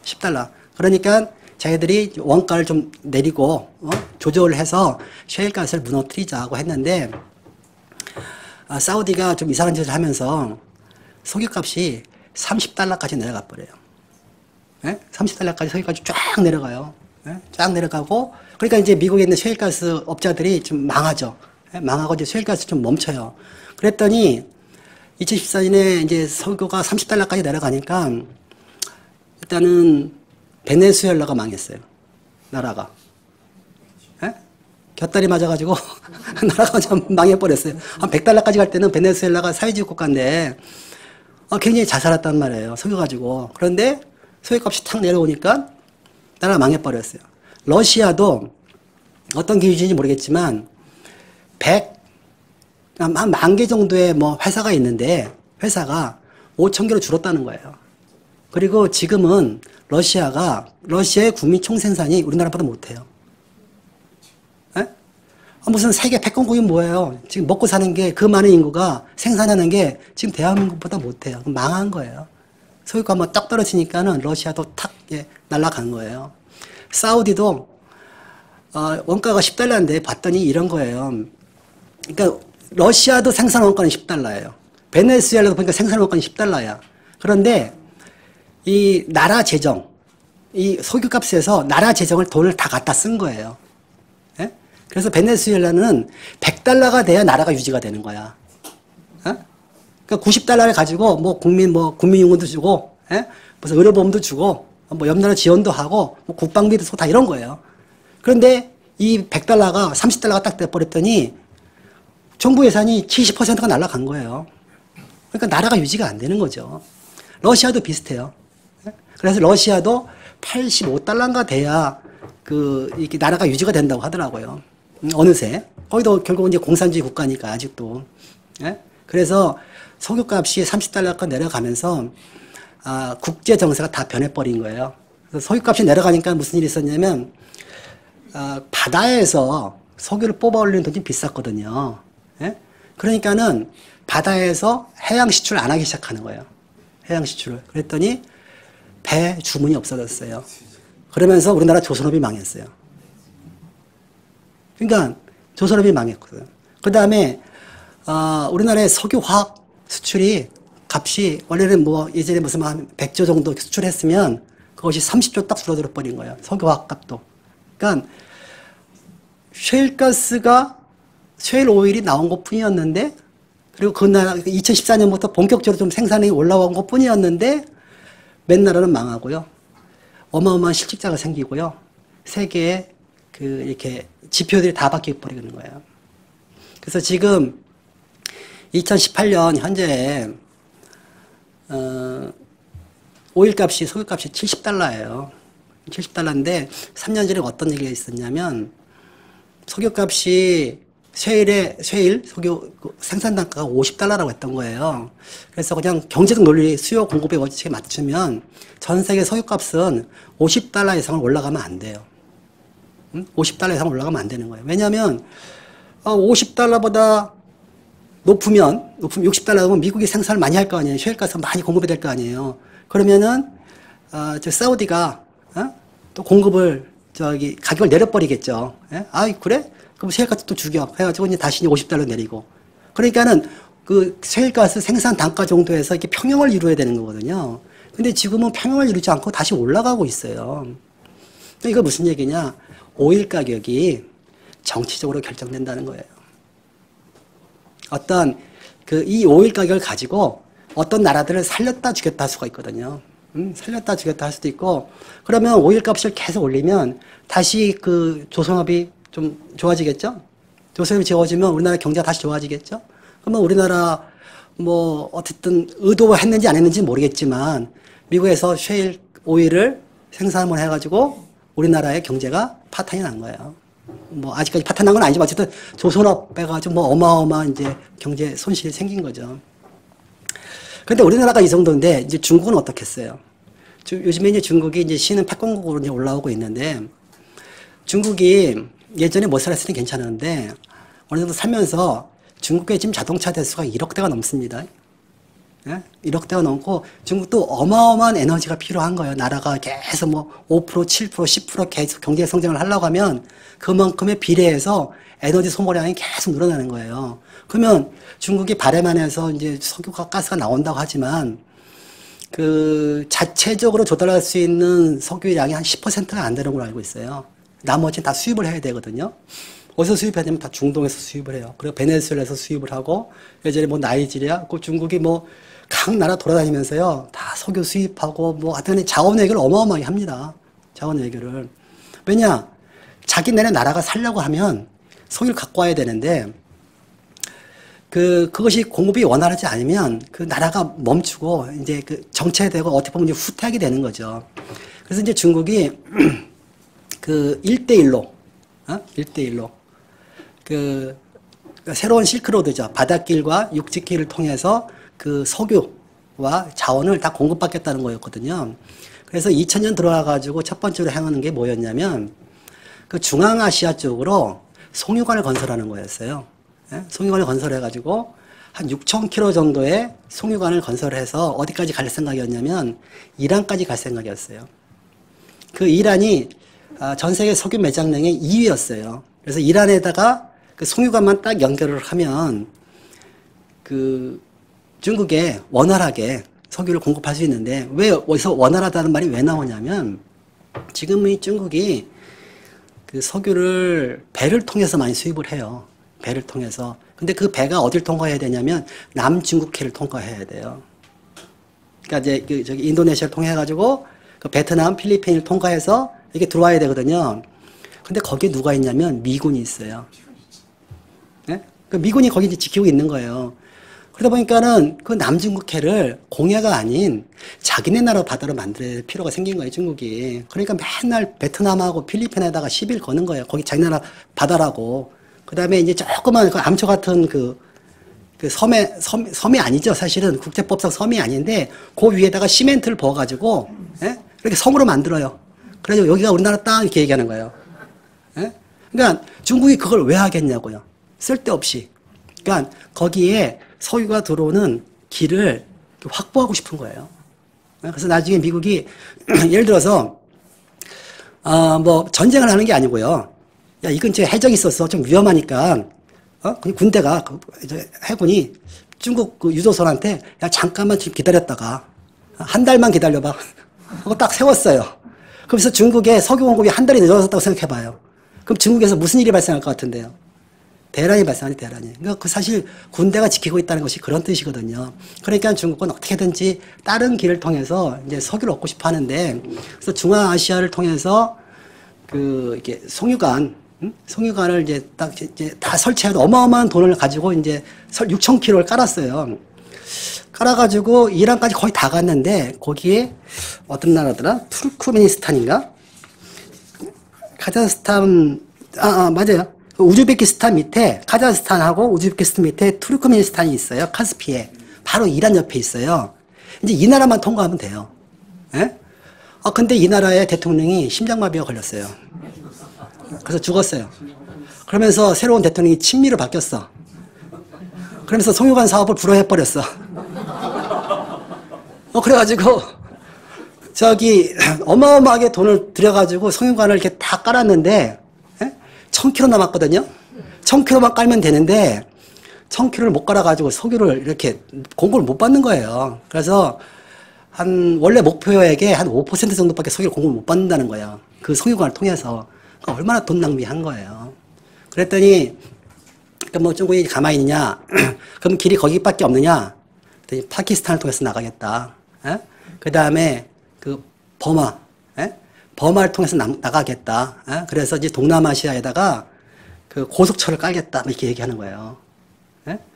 10달러. 그러니까 자기들이 원가를 좀 내리고 조절을 해서 셰일가스를 무너뜨리자고 했는데 사우디가 좀 이상한 짓을 하면서 석유값이 30달러까지 내려가 버려요. 예? 30달러까지 석유값이 쫙 내려가요. 예? 쫙 내려가고 그러니까 이제 미국에 있는 셰일가스 업자들이 좀 망하죠. 예? 망하고 이제 셰일가스 좀 멈춰요. 그랬더니 2014년에 이제 석유가 30달러까지 내려가니까 일단은 베네수엘라가 망했어요. 나라가. 예? 곁다리 맞아가지고 나라가 좀 망해버렸어요. 한 100달러까지 갈 때는 베네수엘라가 사회주의 국가인데 굉장히 잘 살았단 말이에요. 석유 가지고. 그런데 소유값이 탁 내려오니까 나라가 망해버렸어요. 러시아도 어떤 기준인지 모르겠지만 100, 한 10,000개 정도의 뭐 회사가 있는데 회사가 5,000개로 줄었다는 거예요. 그리고 지금은 러시아의 국민 총생산이 우리나라보다 못해요. 에? 무슨 세계 패권국이 뭐예요? 지금 먹고 사는 게 그 많은 인구가 생산하는 게 지금 대한민국보다 못해요. 그럼 망한 거예요. 소유가 한번 딱 떨어지니까는 러시아도 탁 날아간 거예요. 사우디도 원가가 10달러인데 봤더니 이런 거예요. 그러니까 러시아도 생산 원가는 10달러예요. 베네수엘라도 보니까 생산 원가는 10달러야. 그런데 이 나라 재정, 이 석유값에서 나라 재정을 돈을 다 갖다 쓴 거예요. 예? 그래서 베네수엘라는 100달러가 돼야 나라가 유지가 되는 거야. 예? 그러니까 90달러를 가지고 뭐 국민연금도 주고, 예? 무슨 의료보험도 주고, 뭐 옆나라 지원도 하고, 뭐 국방비도 쓰고 다 이런 거예요. 그런데 이 100달러가 30달러가 딱 돼버렸더니 정부 예산이 70%가 날아간 거예요. 그러니까 나라가 유지가 안 되는 거죠. 러시아도 비슷해요. 그래서 러시아도 85달러인가 돼야 이렇게 나라가 유지가 된다고 하더라고요. 어느새. 거기도 결국은 이제 공산주의 국가니까 아직도. 예? 그래서 석유값이 30달러가 내려가면서, 국제 정세가 다 변해버린 거예요. 그래서 석유값이 내려가니까 무슨 일이 있었냐면, 바다에서 석유를 뽑아 올리는 돈이 비쌌거든요. 예? 그러니까는 바다에서 해양 시출 안 하기 시작하는 거예요. 해양 시출을. 그랬더니 배 주문이 없어졌어요. 그러면서 우리나라 조선업이 망했어요. 그러니까 조선업이 망했거든요. 그 다음에 우리나라의 석유화학 수출이 값이 원래는 뭐 예전에 무슨 한 100조 정도 수출했으면 그것이 30조 딱 줄어들어 버린 거예요. 석유화학 값도. 그러니까 셰일 오일이 나온 것 뿐이었는데, 그리고 그 나라 2014년부터 본격적으로 좀 생산이 올라온 것 뿐이었는데 맨 나라는 망하고요. 어마어마한 실직자가 생기고요. 세계의 이렇게 지표들이 다 바뀌어 버리는 거예요. 그래서 지금 2018년 현재 오일값이, 석유값이 70달러예요. 70달러인데 3년 전에 어떤 얘기가 있었냐면 석유값이 셰일 석유 생산 단가가 50달러라고 했던 거예요. 그래서 그냥 경제적 논리, 수요 공급의 원칙에 맞추면 전 세계 석유값은 50달러 이상을 올라가면 안 돼요. 50달러 이상 올라가면 안 되는 거예요. 왜냐하면 50달러보다 높으면 60달러면 미국이 생산을 많이 할 거 아니에요. 셰일가스 많이 공급이 될 거 아니에요. 그러면은 사우디가 또 공급을 가격을 내려버리겠죠. 예? 그래? 그럼 셰일가스 또 죽여 해가지고 이제 다시 50달러 내리고. 그러니까는 그 셰일가스 생산 단가 정도에서 이렇게 평형을 이루어야 되는 거거든요. 근데 지금은 평형을 이루지 않고 다시 올라가고 있어요. 이거 무슨 얘기냐? 오일 가격이 정치적으로 결정된다는 거예요. 이 오일 가격을 가지고 어떤 나라들을 살렸다 죽였다 할 수가 있거든요. 살렸다 죽였다 할 수도 있고, 그러면 오일 값을 계속 올리면 다시 조선업이 좀 좋아지겠죠? 조선업이 좋아지면 우리나라 경제가 다시 좋아지겠죠? 그러면 우리나라 어쨌든 의도했는지 안 했는지 모르겠지만 미국에서 셰일 오일을 생산을 해가지고 우리나라의 경제가 파탄이 난 거예요. 아직까지 파탄 난 건 아니지만 어쨌든 조선업 빼가지고 어마어마한 이제 경제 손실이 생긴 거죠. 근데 우리나라가 이 정도인데 이제 중국은 어떻겠어요? 요즘에 이제 중국이 이제 신흥 패권국으로 이제 올라오고 있는데, 중국이 예전에 못 살았을 때 괜찮았는데 어느 정도 살면서 중국의 지금 자동차 대수가 1억 대가 넘습니다. 예? 1억 대가 넘고 중국도 어마어마한 에너지가 필요한 거예요. 나라가 계속 5%, 7%, 10% 계속 경제 성장을 하려고 하면 그만큼에 비례해서 에너지 소모량이 계속 늘어나는 거예요. 그러면 중국이 발해만해서 이제 석유가 가스가 나온다고 하지만 자체적으로 조달할 수 있는 석유량이 한 10%가 안 되는 걸로 알고 있어요. 나머지는 다 수입을 해야 되거든요. 어디서 수입해야 되면 다 중동에서 수입을 해요. 그리고 베네수엘라에서 수입을 하고, 예전에 나이지리아, 중국이 각 나라 돌아다니면서요, 다 석유 수입하고, 하여튼 자원 외교를 어마어마하게 합니다. 자원 외교를. 왜냐? 자기네네 나라가 살려고 하면 석유를 갖고 와야 되는데, 그것이 공급이 원활하지 않으면 그 나라가 멈추고, 이제 정체되고 어떻게 보면 이제 후퇴하게 되는 거죠. 그래서 이제 중국이 그 1대1로, 1대1로, 그, 새로운 실크로드죠. 바닷길과 육지길을 통해서 그 석유와 자원을 다 공급받겠다는 거였거든요. 그래서 2000년 들어와가지고 첫 번째로 행하는 게 뭐였냐면, 그 중앙아시아 쪽으로 송유관을 건설하는 거였어요. 예? 송유관을 건설해가지고 한 6,000km 정도의 송유관을 건설해서 어디까지 갈 생각이었냐면 이란까지 갈 생각이었어요. 그 이란이 전 세계 석유 매장량의 2위였어요. 그래서 이란에다가 그 송유관만 딱 연결을 하면 그 중국에 원활하게 석유를 공급할 수 있는데 왜 어디서 원활하다는 말이 왜 나오냐면 지금 이 중국이 그 석유를 배를 통해서 많이 수입을 해요. 배를 통해서. 근데 그 배가 어딜 통과해야 되냐면 남중국해를 통과해야 돼요. 그러니까 이제 그 저기 인도네시아를 통해가지고 그 베트남, 필리핀을 통과해서 이게 들어와야 되거든요. 근데 거기에 누가 있냐면 미군이 있어요. 네? 그 미군이 거기 이제 지키고 있는 거예요. 그러다 보니까는 그 남중국해를 공해가 아닌 자기네 나라 바다로 만들 필요가 생긴 거예요, 중국이. 그러니까 맨날 베트남하고 필리핀에다가 시비를 거는 거예요. 거기 자기 나라 바다라고. 그 다음에 이제 조그만 그 암초 같은 그 섬이 아니죠. 사실은 국제법상 섬이 아닌데 그 위에다가 시멘트를 부어가지고, 예? 이렇게 섬으로 만들어요. 그래서 여기가 우리나라 땅 이렇게 얘기하는 거예요. 예? 그러니까 중국이 그걸 왜 하겠냐고요. 쓸데없이. 그러니까 거기에 석유가 들어오는 길을 확보하고 싶은 거예요. 그래서 나중에 미국이 예를 들어서 뭐 전쟁을 하는 게 아니고요. 야, 이 근처에 해적이 있었어. 좀 위험하니까 군대가 해군이 중국 그 유조선한테 야 잠깐만 좀 기다렸다가 한 달만 기다려봐 하고 딱 세웠어요. 그래서 중국의 석유 공급이 한 달이 늦어졌다고 생각해봐요. 그럼 중국에서 무슨 일이 발생할 것 같은데요? 대란이 발생하니 대란이. 그러니까 그 사실 군대가 지키고 있다는 것이 그런 뜻이거든요. 그러니까 중국은 어떻게든지 다른 길을 통해서 이제 석유를 얻고 싶어 하는데, 그래서 중앙아시아를 통해서 그 이렇게 송유관을 이제 딱 이제 다 설치해도 어마어마한 돈을 가지고 이제 6,000km를 깔았어요. 깔아가지고 이란까지 거의 다 갔는데 거기에 어떤 나라더라? 투르크메니스탄인가? 카자흐스탄 맞아요. 우즈베키스탄 밑에 카자흐스탄하고 우즈베키스탄 밑에 투르크메니스탄이 있어요. 카스피에. 바로 이란 옆에 있어요. 이제 이 나라만 통과하면 돼요. 예? 근데 이 나라의 대통령이 심장마비가 걸렸어요. 그래서 죽었어요. 그러면서 새로운 대통령이 친미로 바뀌었어. 그러면서 송유관 사업을 불허해버렸어. 그래가지고 저기 어마어마하게 돈을 들여가지고 송유관을 이렇게 다 깔았는데 1,000km 남았거든요. 1,000km만 깔면 되는데 1,000km를 못 깔아가지고 석유를 이렇게 공급을 못 받는 거예요. 그래서 원래 목표액의 한 5% 정도밖에 석유를 공급을 못 받는다는 거예요. 그 석유관을 통해서. 그러니까 얼마나 돈 낭비한 거예요. 그랬더니 뭐 중국이 가만히 있느냐? 그럼 길이 거기밖에 없느냐? 그랬더니 파키스탄을 통해서 나가겠다. 그 다음에 그 버마. 버마를 통해서 나가겠다. 그래서 이제 동남아시아에다가 그 고속철을 깔겠다. 이렇게 얘기하는 거예요.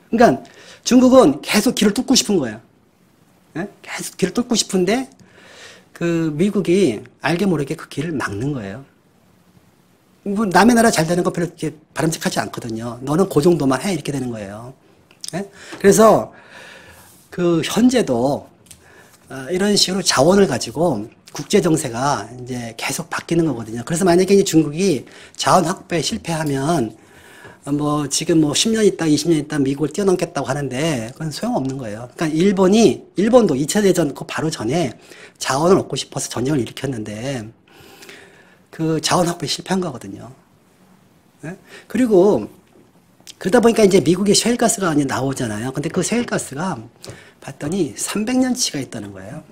그러니까 중국은 계속 길을 뚫고 싶은 거예요. 계속 길을 뚫고 싶은데 그 미국이 알게 모르게 그 길을 막는 거예요. 뭐 남의 나라 잘 되는 거 별로 이렇게 바람직하지 않거든요. 너는 그 정도만 해 이렇게 되는 거예요. 그래서 그 현재도 이런 식으로 자원을 가지고 국제 정세가 이제 계속 바뀌는 거거든요. 그래서 만약에 이제 중국이 자원 확보에 실패하면 뭐 지금 뭐 10년 있다 20년 있다 미국을 뛰어넘겠다고 하는데 그건 소용없는 거예요. 그러니까 일본도 2차 대전 그 바로 전에 자원을 얻고 싶어서 전쟁을 일으켰는데 그 자원 확보에 실패한 거거든요. 그리고 그러다 보니까 이제 미국의 셰일가스가 이제 나오잖아요. 근데 그 셰일가스가 봤더니 300년치가 있다는 거예요.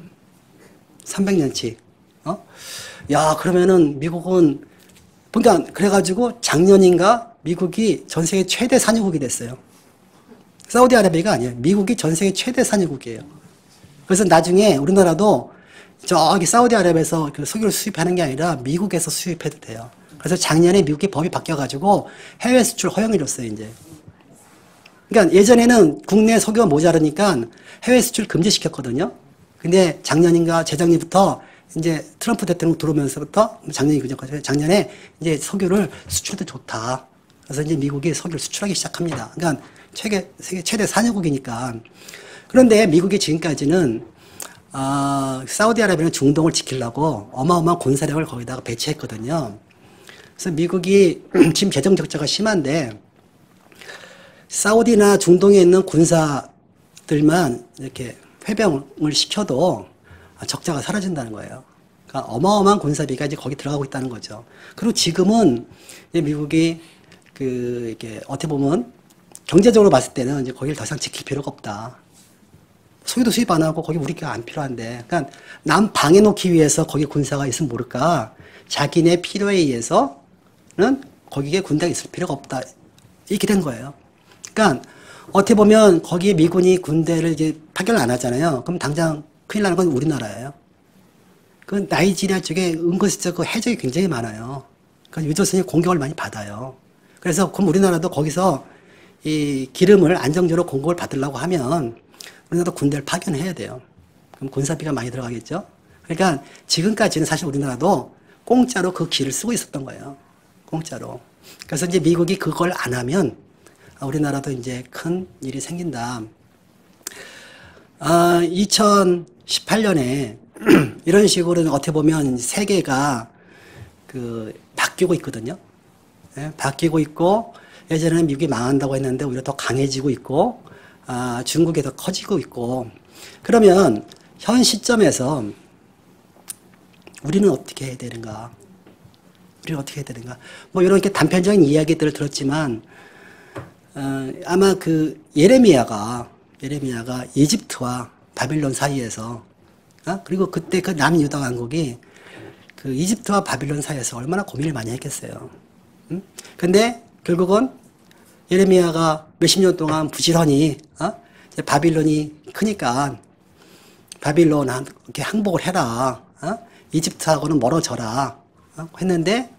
300년치. 야, 그러면은 미국은, 그러니까 그래가지고 작년인가 미국이 전 세계 최대 산유국이 됐어요. 사우디아라비아가 아니에요. 미국이 전 세계 최대 산유국이에요. 그래서 나중에 우리나라도 저기 사우디아라비아에서 그 석유를 수입하는 게 아니라 미국에서 수입해도 돼요. 그래서 작년에 미국의 법이 바뀌어가지고 해외 수출 허용을 줬어요, 이제. 그러니까 예전에는 국내 석유가 모자르니까 해외 수출 금지시켰거든요. 근데 작년인가 재작년부터 이제 트럼프 대통령 들어오면서부터 작년에 이제 석유를 수출도 좋다. 그래서 이제 미국이 석유를 수출하기 시작합니다. 그러니까 세계 최대 산유국이니까. 그런데 미국이 지금까지는 사우디아라비아는 중동을 지키려고 어마어마한 군사력을 거기다가 배치했거든요. 그래서 미국이 지금 재정 적자가 심한데 사우디나 중동에 있는 군사들만 이렇게 회병을 시켜도 적자가 사라진다는 거예요. 그러니까 어마어마한 군사비가 이제 거기 들어가고 있다는 거죠. 그리고 지금은 이제 미국이 이렇게 어떻게 보면 경제적으로 봤을 때는 이제 거기를 더 이상 지킬 필요가 없다. 석유도 수입 안 하고 거기 우리가 안 필요한데, 그러니까 남 방해 놓기 위해서 거기 군사가 있으면 모를까. 자기네 필요에 의해서는 거기에 군대가 있을 필요가 없다. 이렇게 된 거예요. 그러니까 어떻게 보면 거기에 미군이 군대를 이제 파견을 안 하잖아요. 그럼 당장 큰일 나는 건 우리나라예요. 그 나이지리아 쪽에 은근슬쩍 그 해적이 굉장히 많아요. 그러니까 유조선이 공격을 많이 받아요. 그래서 그럼 우리나라도 거기서 이 기름을 안정적으로 공급을 받으려고 하면 우리나라도 군대를 파견해야 돼요. 그럼 군사비가 많이 들어가겠죠. 그러니까 지금까지는 사실 우리나라도 공짜로 그 길을 쓰고 있었던 거예요. 공짜로. 그래서 이제 미국이 그걸 안 하면 우리나라도 이제 큰 일이 생긴다. 2018년에 이런 식으로 어떻게 보면 세계가 바뀌고 있거든요. 예, 바뀌고 있고 예전에는 미국이 망한다고 했는데 오히려 더 강해지고 있고 중국이 더 커지고 있고 그러면 현 시점에서 우리는 어떻게 해야 되는가? 우리는 어떻게 해야 되는가? 뭐 이런 게 단편적인 이야기들을 들었지만 아마 예레미야가 이집트와 바빌론 사이에서 그리고 그때 그 남유다 왕국이 이집트와 바빌론 사이에서 얼마나 고민을 많이 했겠어요. 근데 결국은 예레미야가 몇십 년 동안 부지런히 바빌론이 크니까 바빌론 이렇게 항복을 해라. 이집트하고는 멀어져라. 했는데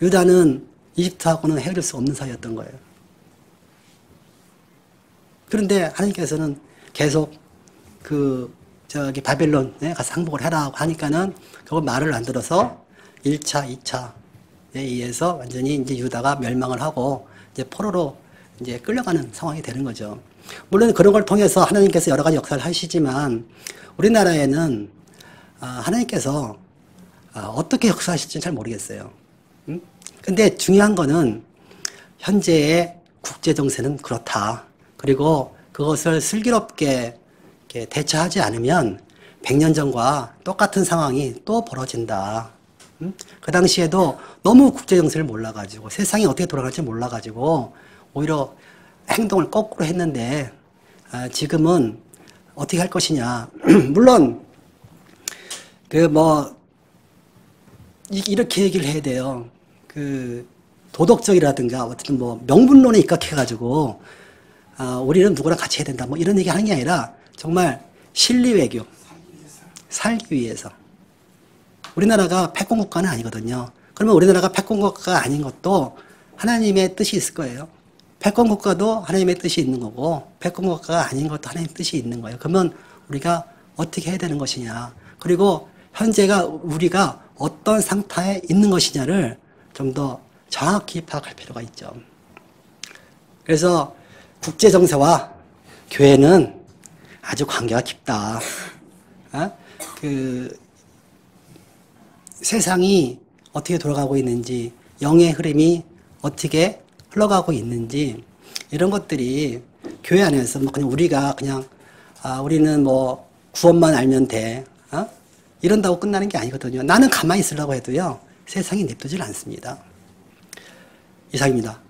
유다는 이집트하고는 헤어질 수 없는 사이였던 거예요. 그런데 하나님께서는 계속 바빌론에 가서 항복을 해라 하니까는 그걸 말을 안 들어서 1차, 2차에 의해서 완전히 이제 유다가 멸망을 하고 이제 포로로 이제 끌려가는 상황이 되는 거죠. 물론 그런 걸 통해서 하나님께서 여러 가지 역사를 하시지만 우리나라에는 하나님께서 어떻게 역사하실지는 잘 모르겠어요. 근데 중요한 거는 현재의 국제 정세는 그렇다. 그리고 그것을 슬기롭게 이렇게 대처하지 않으면 100년 전과 똑같은 상황이 또 벌어진다. 그 당시에도 너무 국제 정세를 몰라가지고 세상이 어떻게 돌아갈지 몰라가지고 오히려 행동을 거꾸로 했는데 지금은 어떻게 할 것이냐. 물론 이렇게 얘기를 해야 돼요. 도덕적이라든가 어쨌든 명분론에 입각해가지고 우리는 누구랑 같이 해야 된다. 이런 얘기 하는 게 아니라 정말 실리 외교, 살기 위해서. 우리나라가 패권 국가는 아니거든요. 그러면 우리나라가 패권 국가가 아닌 것도 하나님의 뜻이 있을 거예요. 패권 국가도 하나님의 뜻이 있는 거고 패권 국가가 아닌 것도 하나님의 뜻이 있는 거예요. 그러면 우리가 어떻게 해야 되는 것이냐. 그리고 현재가 우리가 어떤 상태에 있는 것이냐를 좀 더 정확히 파악할 필요가 있죠. 그래서 국제 정세와 교회는 아주 관계가 깊다. 세상이 어떻게 돌아가고 있는지, 영의 흐름이 어떻게 흘러가고 있는지 이런 것들이 교회 안에서 그냥 우리가 우리는 구원만 알면 돼. 이런다고 끝나는 게 아니거든요. 나는 가만히 있으려고 해도요. 세상이 냅두질 않습니다. 이상입니다.